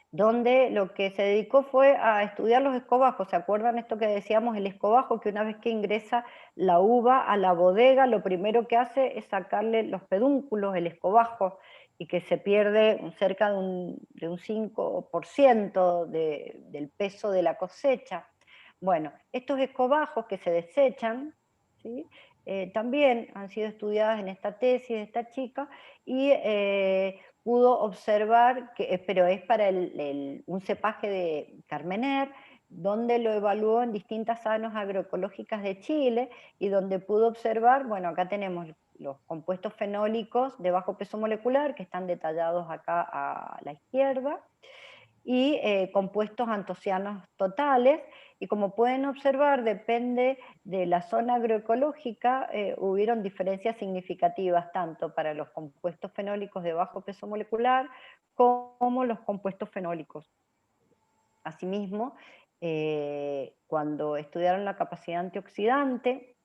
donde lo que se dedicó fue a estudiar los escobajos. ¿Se acuerdan esto que decíamos, el escobajo, que una vez que ingresa la uva a la bodega, lo primero que hace es sacarle los pedúnculos, el escobajo, y que se pierde cerca de un 5% del peso de la cosecha? Bueno, estos escobajos que se desechan, ¿sí? También han sido estudiadas en esta tesis de esta chica, y pudo observar, pero es para un cepaje de Carmener, donde lo evaluó en distintas zonas agroecológicas de Chile, y donde pudo observar, bueno, acá tenemos los compuestos fenólicos de bajo peso molecular, que están detallados acá a la izquierda, y compuestos antocianos totales, y como pueden observar, depende de la zona agroecológica, hubieron diferencias significativas tanto para los compuestos fenólicos de bajo peso molecular como los compuestos fenólicos. Asimismo, cuando estudiaron la capacidad antioxidante,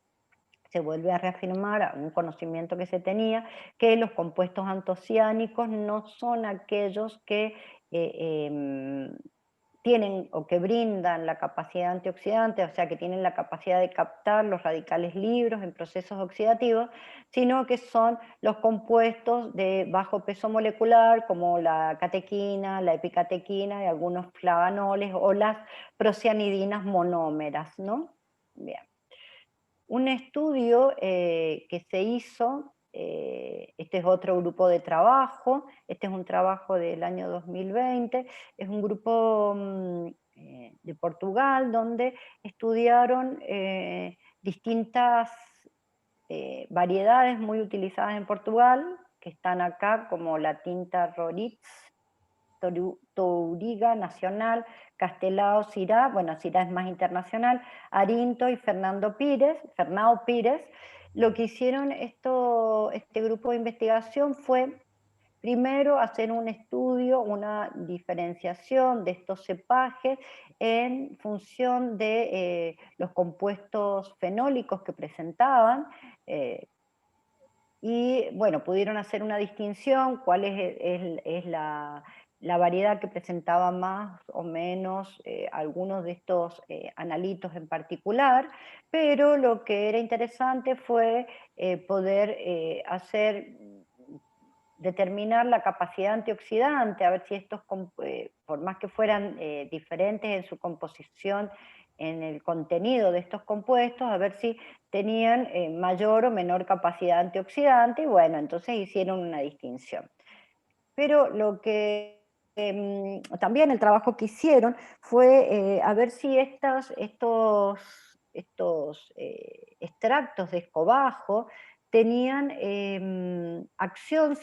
se vuelve a reafirmar un conocimiento que se tenía, que los compuestos antociánicos no son aquellos que tienen o que brindan la capacidad antioxidante, o sea, que tienen la capacidad de captar los radicales libres en procesos oxidativos, sino que son los compuestos de bajo peso molecular, como la catequina, la epicatequina y algunos flavanoles, o las procianidinas monómeras, ¿no? Bien. Un estudio que se hizo, este es otro grupo de trabajo, este es un trabajo del año 2020, es un grupo de Portugal, donde estudiaron distintas variedades muy utilizadas en Portugal, que están acá, como la tinta Roriz, Touriga Nacional, Castelao, Syrah, bueno, Syrah es más internacional, Arinto y Fernando Pires. Lo que hicieron este grupo de investigación fue, primero, hacer un estudio, una diferenciación de estos cepajes en función de los compuestos fenólicos que presentaban, y bueno, pudieron hacer una distinción, cuál es la variedad que presentaba más o menos algunos de estos analitos en particular, pero lo que era interesante fue poder determinar la capacidad antioxidante, a ver si estos, por más que fueran diferentes en su composición, en el contenido de estos compuestos, a ver si tenían mayor o menor capacidad antioxidante, y bueno, entonces hicieron una distinción. Pero lo que también el trabajo que hicieron fue a ver si estos extractos de escobajo tenían acción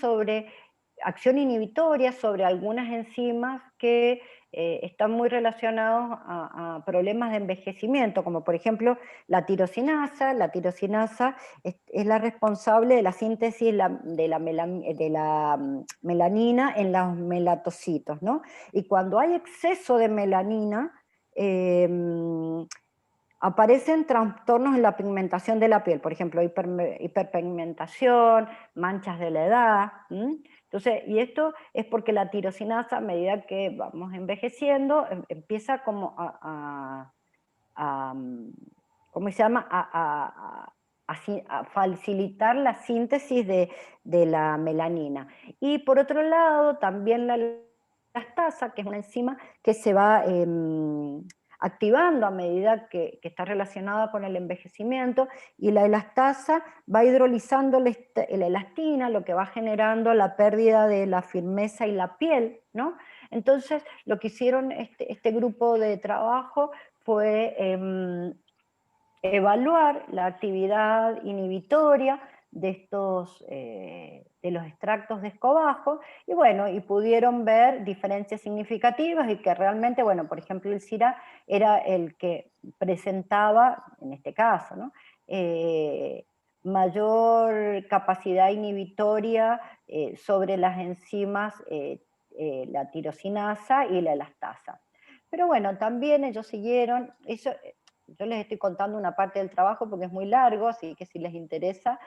inhibitoria sobre algunas enzimas que están muy relacionados a problemas de envejecimiento, como por ejemplo la tirosinasa. La tirosinasa es la responsable de la síntesis de la melanina en los melatocitos, ¿no? Y cuando hay exceso de melanina, aparecen trastornos en la pigmentación de la piel, por ejemplo, hiperpigmentación, manchas de la edad. Entonces, y esto es porque la tirosinasa, a medida que vamos envejeciendo, empieza como ¿cómo se llama? A facilitar la síntesis de la melanina. Y por otro lado, también la elastasa, que es una enzima que se va activando a medida que está relacionada con el envejecimiento, y la elastasa va hidrolizando la elastina, lo que va generando la pérdida de la firmeza y la piel, ¿no? Entonces, lo que hicieron este grupo de trabajo fue evaluar la actividad inhibitoria de de los extractos de escobajo, y bueno, y pudieron ver diferencias significativas, y que realmente, bueno, por ejemplo, el SIRA era el que presentaba, en este caso, ¿no? Mayor capacidad inhibitoria sobre las enzimas, la tirosinasa y la elastasa. Pero bueno, también ellos siguieron, yo les estoy contando una parte del trabajo porque es muy largo, así que si les interesa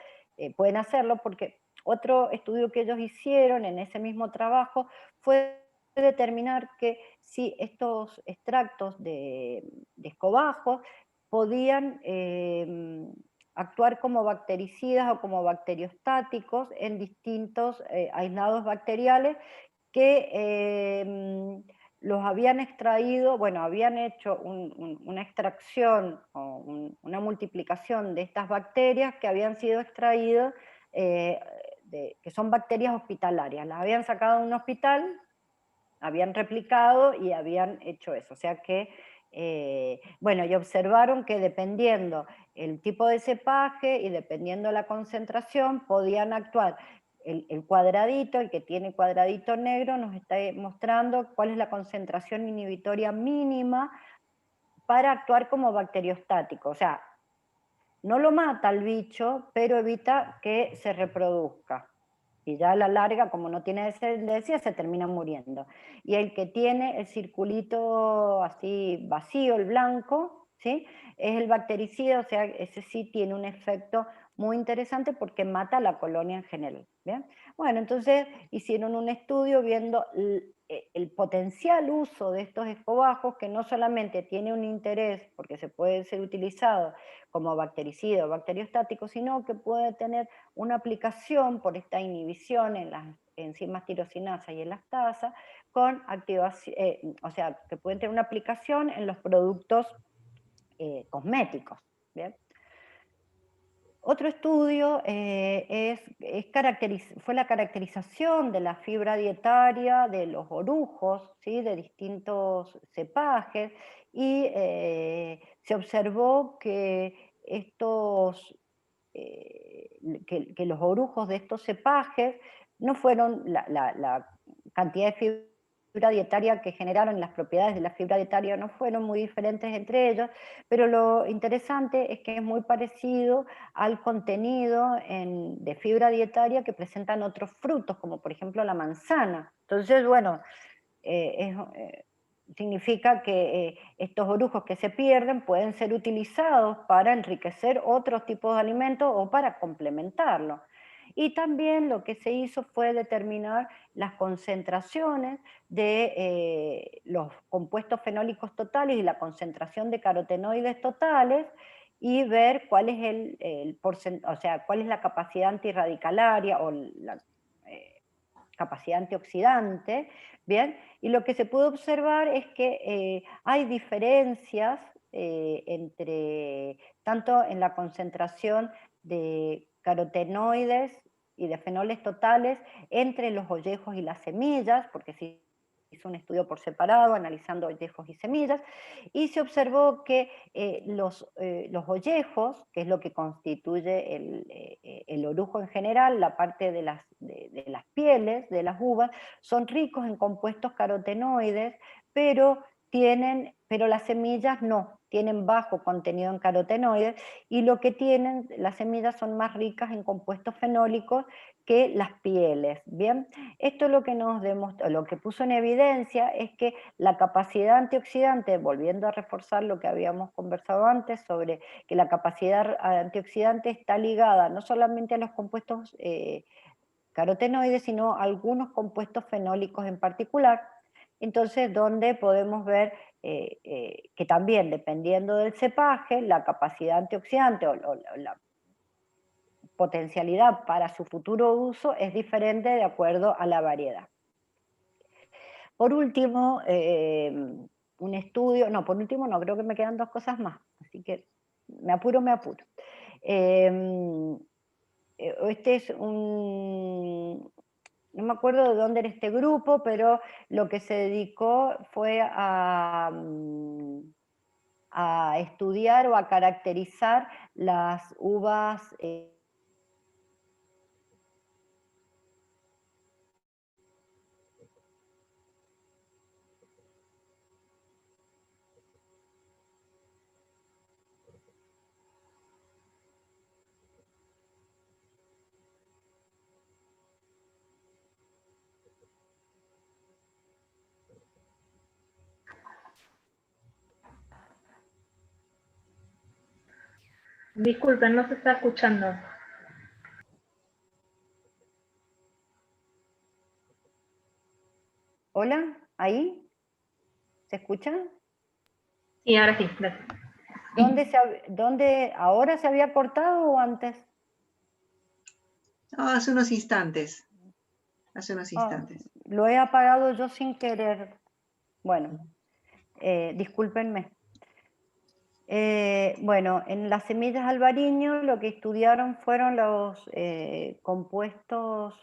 pueden hacerlo, porque otro estudio que ellos hicieron en ese mismo trabajo fue determinar que si estos extractos de escobajo podían actuar como bactericidas o como bacteriostáticos en distintos aislados bacteriales que los habían extraído, bueno, habían hecho una extracción o una multiplicación de estas bacterias que habían sido extraídas, que son bacterias hospitalarias. Las habían sacado de un hospital, habían replicado y habían hecho eso. O sea que, bueno, y observaron que dependiendo el tipo de cepaje y dependiendo la concentración, podían actuar. El cuadradito, el que tiene cuadradito negro, nos está mostrando cuál es la concentración inhibitoria mínima para actuar como bacteriostático. O sea, no lo mata al bicho, pero evita que se reproduzca. Y ya a la larga, como no tiene descendencia, se termina muriendo. Y el que tiene el circulito así vacío, el blanco, ¿sí? Es el bactericida, o sea, ese sí tiene un efecto muy interesante porque mata a la colonia en general. ¿Bien? Bueno, entonces hicieron un estudio viendo el potencial uso de estos escobajos, que no solamente tiene un interés porque se puede ser utilizado como bactericida o bacteriostático, sino que puede tener una aplicación por esta inhibición en las enzimas tirosinasa y elastasa, con activación, o sea, que pueden tener una aplicación en los productos cosméticos. ¿Bien? Otro estudio fue la caracterización de la fibra dietaria de los orujos, ¿sí? De distintos cepajes, y se observó que que los orujos de estos cepajes no fueron la cantidad de fibra dietaria que generaron, las propiedades de la fibra dietaria no fueron muy diferentes entre ellos, pero lo interesante es que es muy parecido al contenido de fibra dietaria que presentan otros frutos, como por ejemplo la manzana. Entonces, bueno, significa que estos orujos que se pierden pueden ser utilizados para enriquecer otros tipos de alimentos o para complementarlo. Y también lo que se hizo fue determinar las concentraciones de los compuestos fenólicos totales y la concentración de carotenoides totales, y ver cuál es o sea, cuál es la capacidad antirradicalaria o la capacidad antioxidante. Bien, y lo que se puede observar es que hay diferencias tanto en la concentración de carotenoides y de fenoles totales entre los ollejos y las semillas, porque se hizo un estudio por separado analizando ollejos y semillas, y se observó que los ollejos, que es lo que constituye el orujo en general, la parte de las pieles de las uvas, son ricos en compuestos carotenoides pero las semillas no, tienen bajo contenido en carotenoides, y lo que tienen, las semillas son más ricas en compuestos fenólicos que las pieles, ¿bien? Esto lo que nos demostró, lo que puso en evidencia es que la capacidad antioxidante, volviendo a reforzar lo que habíamos conversado antes sobre que la capacidad antioxidante está ligada no solamente a los compuestos carotenoides, sino a algunos compuestos fenólicos en particular. Entonces, donde podemos ver que también, dependiendo del cepaje, la capacidad antioxidante o la potencialidad para su futuro uso es diferente de acuerdo a la variedad. Por último, un estudio, no, por último no, creo que me quedan dos cosas más, así que me apuro. Este es no me acuerdo de dónde era este grupo, pero lo que se dedicó fue a estudiar o a caracterizar las uvas Disculpen, no se está escuchando. ¿Hola? ¿Ahí? ¿Se escucha? Sí, ahora sí, gracias. ¿Dónde ahora se había cortado o antes? No, hace unos instantes. Hace unos instantes. Lo he apagado yo sin querer. Bueno, discúlpenme. Bueno, en las semillas albariño lo que estudiaron fueron los compuestos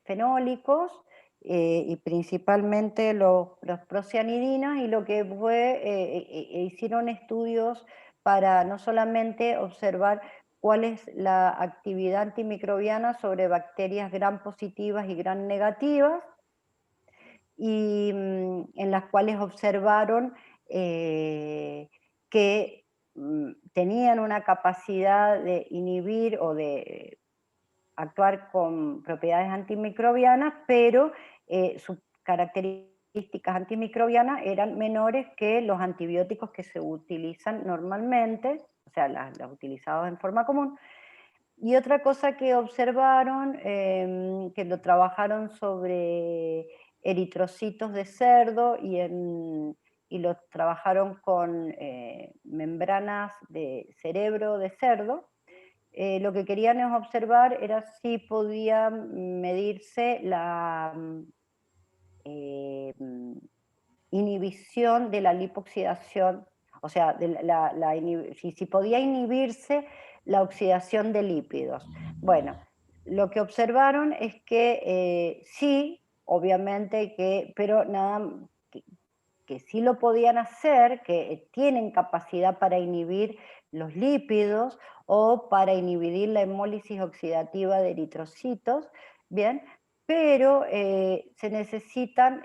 fenólicos y principalmente los procianidinas, y lo que fue, hicieron estudios para no solamente observar cuál es la actividad antimicrobiana sobre bacterias gram positivas y gram negativas, y en las cuales observaron que tenían una capacidad de inhibir o de actuar con propiedades antimicrobianas, pero sus características antimicrobianas eran menores que los antibióticos que se utilizan normalmente, o sea, los utilizados en forma común. Y otra cosa que observaron, que lo trabajaron sobre eritrocitos de cerdo y los trabajaron con membranas de cerebro de cerdo, lo que querían es observar era si podía medirse la inhibición de la lipoxidación, o sea, si podía inhibirse la oxidación de lípidos. Bueno, lo que observaron es que sí, obviamente, pero nada, que sí lo podían hacer, que tienen capacidad para inhibir los lípidos o para inhibir la hemólisis oxidativa de eritrocitos, ¿bien? Pero se necesitan,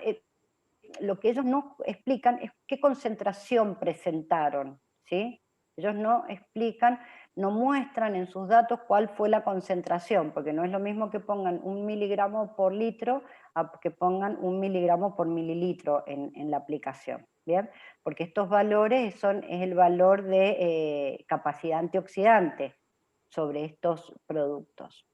lo que ellos no explican es qué concentración presentaron, ¿sí? Ellos no explican, no muestran en sus datos cuál fue la concentración, porque no es lo mismo que pongan 1 miligramo por litro a que pongan 1 miligramo por mililitro en la aplicación, ¿bien? Porque estos valores es el valor de capacidad antioxidante sobre estos productos.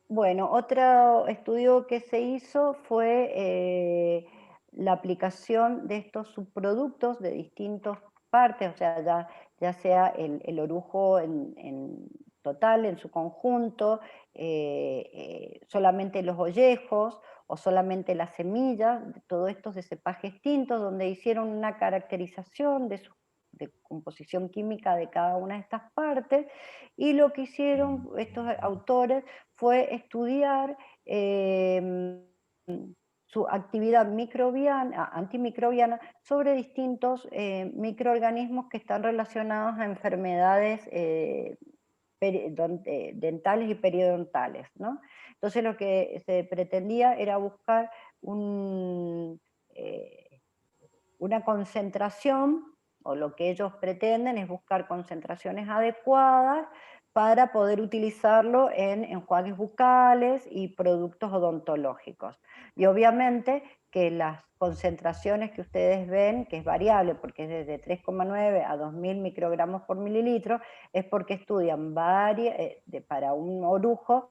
Bueno, otro estudio que se hizo fue la aplicación de estos subproductos de distintas partes, o sea, ya sea el orujo en total, en su conjunto, solamente los ollejos o solamente las semillas, todos estos de cepajes distintos, donde hicieron una caracterización de composición química de cada una de estas partes, y lo que hicieron estos autores fue estudiar su actividad antimicrobiana sobre distintos microorganismos que están relacionados a enfermedades dentales y periodontales, ¿no? Entonces lo que se pretendía era buscar una concentración, o lo que ellos pretenden es buscar concentraciones adecuadas para poder utilizarlo en enjuagues bucales y productos odontológicos. Y obviamente que las concentraciones que ustedes ven, que es variable porque es desde 3,9 a 2000 microgramos por mililitro, es porque estudian para un orujo,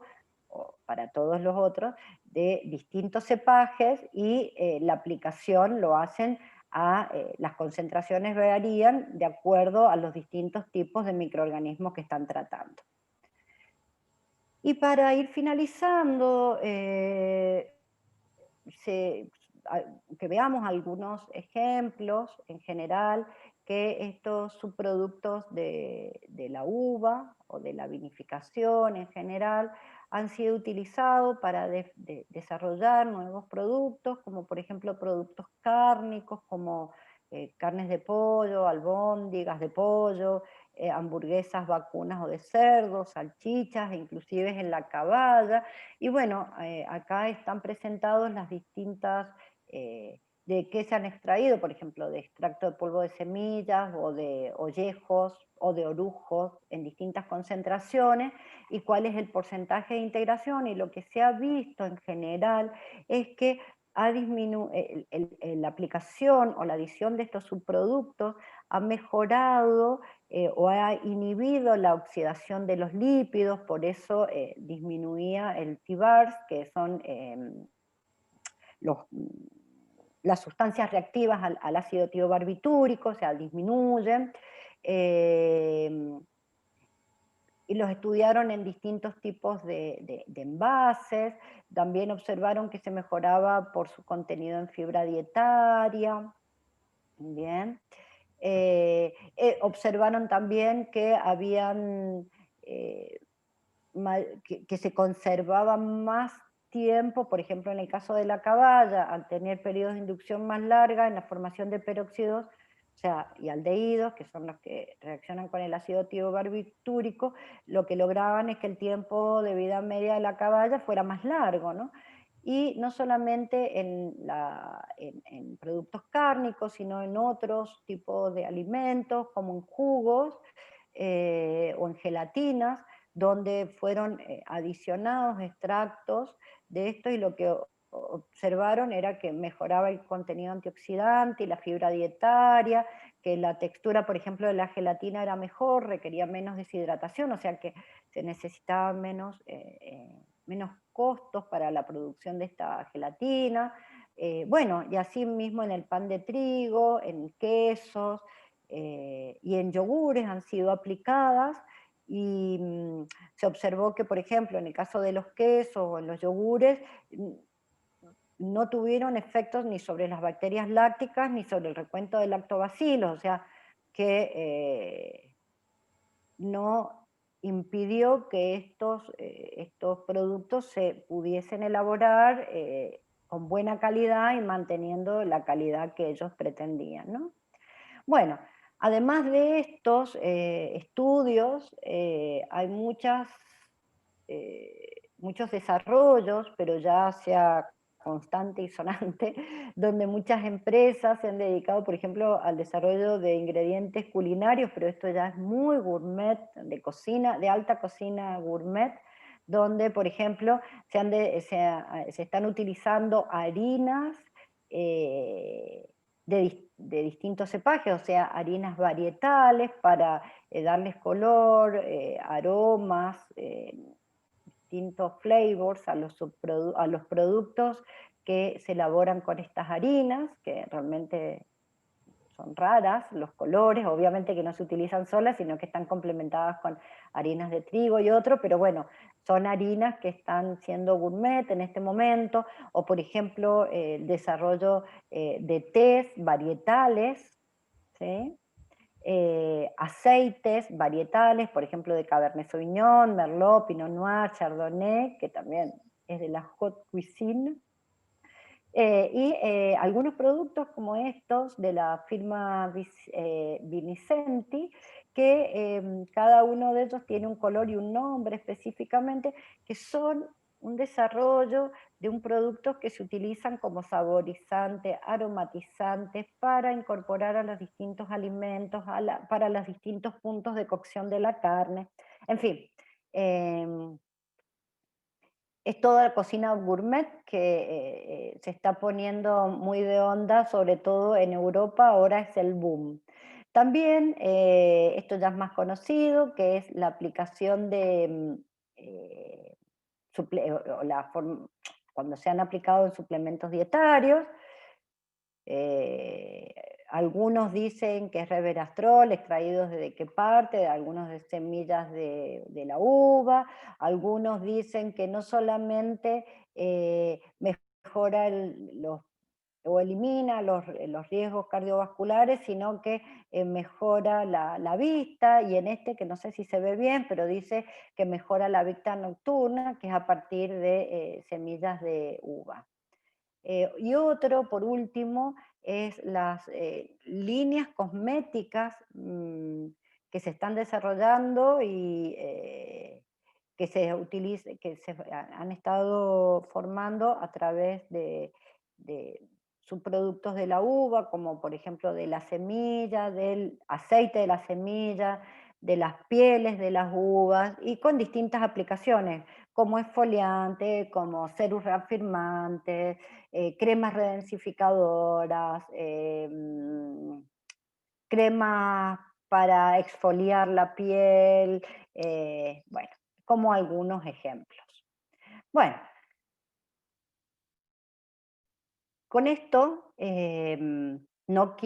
o para todos los otros, de distintos cepajes, y la aplicación lo hacen las concentraciones varían de acuerdo a los distintos tipos de microorganismos que están tratando. Y para ir finalizando, que veamos algunos ejemplos en general, que estos subproductos de la uva o de la vinificación en general han sido utilizados para desarrollar nuevos productos, como por ejemplo productos cárnicos, como carnes de pollo, albóndigas de pollo, hamburguesas vacunas o de cerdo, salchichas, inclusive en la caballa. Y bueno, acá están presentados las distintas de qué se han extraído, por ejemplo, de extracto de polvo de semillas, o de ollejos, o de orujos, en distintas concentraciones, y cuál es el porcentaje de integración. Y lo que se ha visto en general es que la aplicación o la adición de estos subproductos ha mejorado o ha inhibido la oxidación de los lípidos, por eso disminuía el TBARS, que son las sustancias reactivas al ácido tiobarbitúrico, o sea, disminuyen. Y los estudiaron en distintos tipos de envases. También observaron que se mejoraba por su contenido en fibra dietaria. Bien. Observaron también que habían que se conservaba más tiempo, por ejemplo en el caso de la caballa, al tener periodos de inducción más larga en la formación de peróxidos, o sea, y aldehídos, que son los que reaccionan con el ácido tiobarbitúrico, lo que lograban es que el tiempo de vida media de la caballa fuera más largo, ¿no? Y no solamente en productos cárnicos, sino en otros tipos de alimentos, como en jugos o en gelatinas, donde fueron adicionados extractos de esto, y lo que observaron era que mejoraba el contenido antioxidante y la fibra dietaria, que la textura, por ejemplo, de la gelatina era mejor, requería menos deshidratación, o sea que se necesitaban menos costos para la producción de esta gelatina. Bueno, y así mismo en el pan de trigo, en quesos y en yogures han sido aplicadas, y se observó que, por ejemplo, en el caso de los quesos o en los yogures, no tuvieron efectos ni sobre las bacterias lácticas ni sobre el recuento de lactobacilos, o sea, que no impidió que estos productos se pudiesen elaborar con buena calidad y manteniendo la calidad que ellos pretendían, ¿no? Bueno, además de estos estudios, hay muchos desarrollos, pero ya sea constante y sonante, donde muchas empresas se han dedicado, por ejemplo, al desarrollo de ingredientes culinarios, pero esto ya es muy gourmet, de cocina, de alta cocina gourmet, donde, por ejemplo, se están utilizando harinas de distintos cepajes, o sea, harinas varietales para darles color, aromas, distintos flavors a los productos que se elaboran con estas harinas, que realmente son raras, los colores, obviamente que no se utilizan solas, sino que están complementadas con harinas de trigo y otro, pero bueno, son harinas que están siendo gourmet en este momento, o por ejemplo, el desarrollo de tés varietales, ¿sí? Aceites varietales, por ejemplo, de Cabernet Sauvignon, Merlot, Pinot Noir, Chardonnay, que también es de la haute cuisine. Algunos productos como estos de la firma Vinicenti, que cada uno de ellos tiene un color y un nombre específicamente, que son un desarrollo de un producto que se utilizan como saborizantes, aromatizantes, para incorporar a los distintos alimentos, para los distintos puntos de cocción de la carne. En fin, es toda la cocina gourmet que se está poniendo muy de onda, sobre todo en Europa, ahora es el boom. También, esto ya es más conocido, que es la aplicación de, cuando se han aplicado en suplementos dietarios. Algunos dicen que es resveratrol, extraídos de qué parte, algunos de semillas de la uva, algunos dicen que no solamente mejora o elimina los riesgos cardiovasculares, sino que mejora la vista, y en este, que no sé si se ve bien, pero dice que mejora la vista nocturna, que es a partir de semillas de uva. Y otro, por último, es las líneas cosméticas que se están desarrollando y que se han estado formando a través de subproductos de la uva, como por ejemplo de la semilla, del aceite de la semilla, de las pieles de las uvas, y con distintas aplicaciones, como exfoliante, como serus reafirmantes, cremas redensificadoras, cremas para exfoliar la piel, bueno, como algunos ejemplos. Bueno, con esto no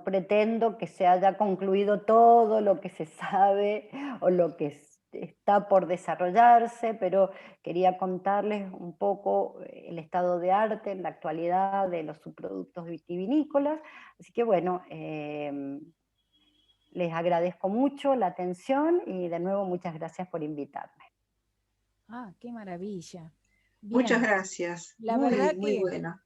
pretendo que se haya concluido todo lo que se sabe o lo que está por desarrollarse, pero quería contarles un poco el estado de arte en la actualidad de los subproductos vitivinícolas. Así que bueno, les agradezco mucho la atención y de nuevo muchas gracias por invitarme. Ah, qué maravilla. Muchas Bien. gracias. La Muy, verdad muy que bueno.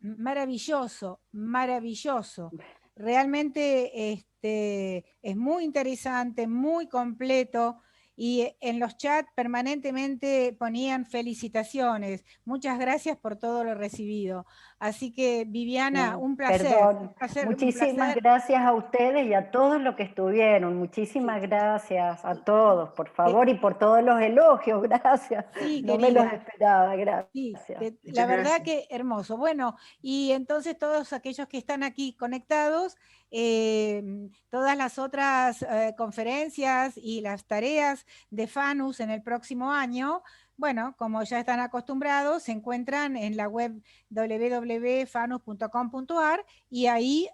maravilloso, maravilloso. Realmente es muy interesante, muy completo, y en los chats permanentemente ponían felicitaciones. Muchas gracias por todo lo recibido. Así que, Viviana, No, un placer. perdón. Un placer, un Muchísimas placer. gracias a ustedes y a todos los que estuvieron. Muchísimas gracias a todos, por favor, y por todos los elogios. Gracias. Sí, No me los querida. esperaba. Sí, Gracias. la Muchas verdad gracias. que hermoso. Bueno, y entonces todos aquellos que están aquí conectados, todas las otras conferencias y las tareas de FANUS en el próximo año, bueno, como ya están acostumbrados, se encuentran en la web www.fanus.com.ar, y ahí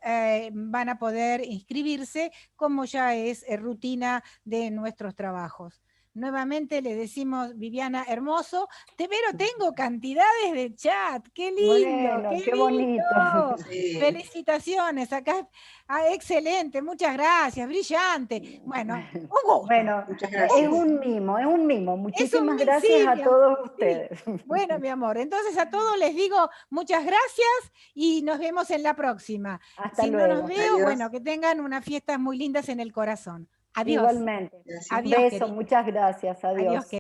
van a poder inscribirse, como ya es rutina de nuestros trabajos. Nuevamente le decimos, Viviana, hermoso. Pero tengo cantidades de chat. ¡Qué lindo! Bueno, ¡Qué qué bonito. lindo! Sí. Felicitaciones. Acá, excelente. Muchas gracias. Brillante. Bueno, un gusto. Bueno, Muchas es gracias. un mimo, es un mimo. Es un Muchísimas gracias sí, a todos sí. ustedes. Bueno, mi amor. Entonces a todos les digo muchas gracias y nos vemos en la próxima. Hasta Si no nos luego. veo, Adiós. bueno, que tengan unas fiestas muy lindas en el corazón. Adiós. Igualmente. Gracias. Un Adiós, beso, querida. muchas gracias. Adiós, Adiós. querida.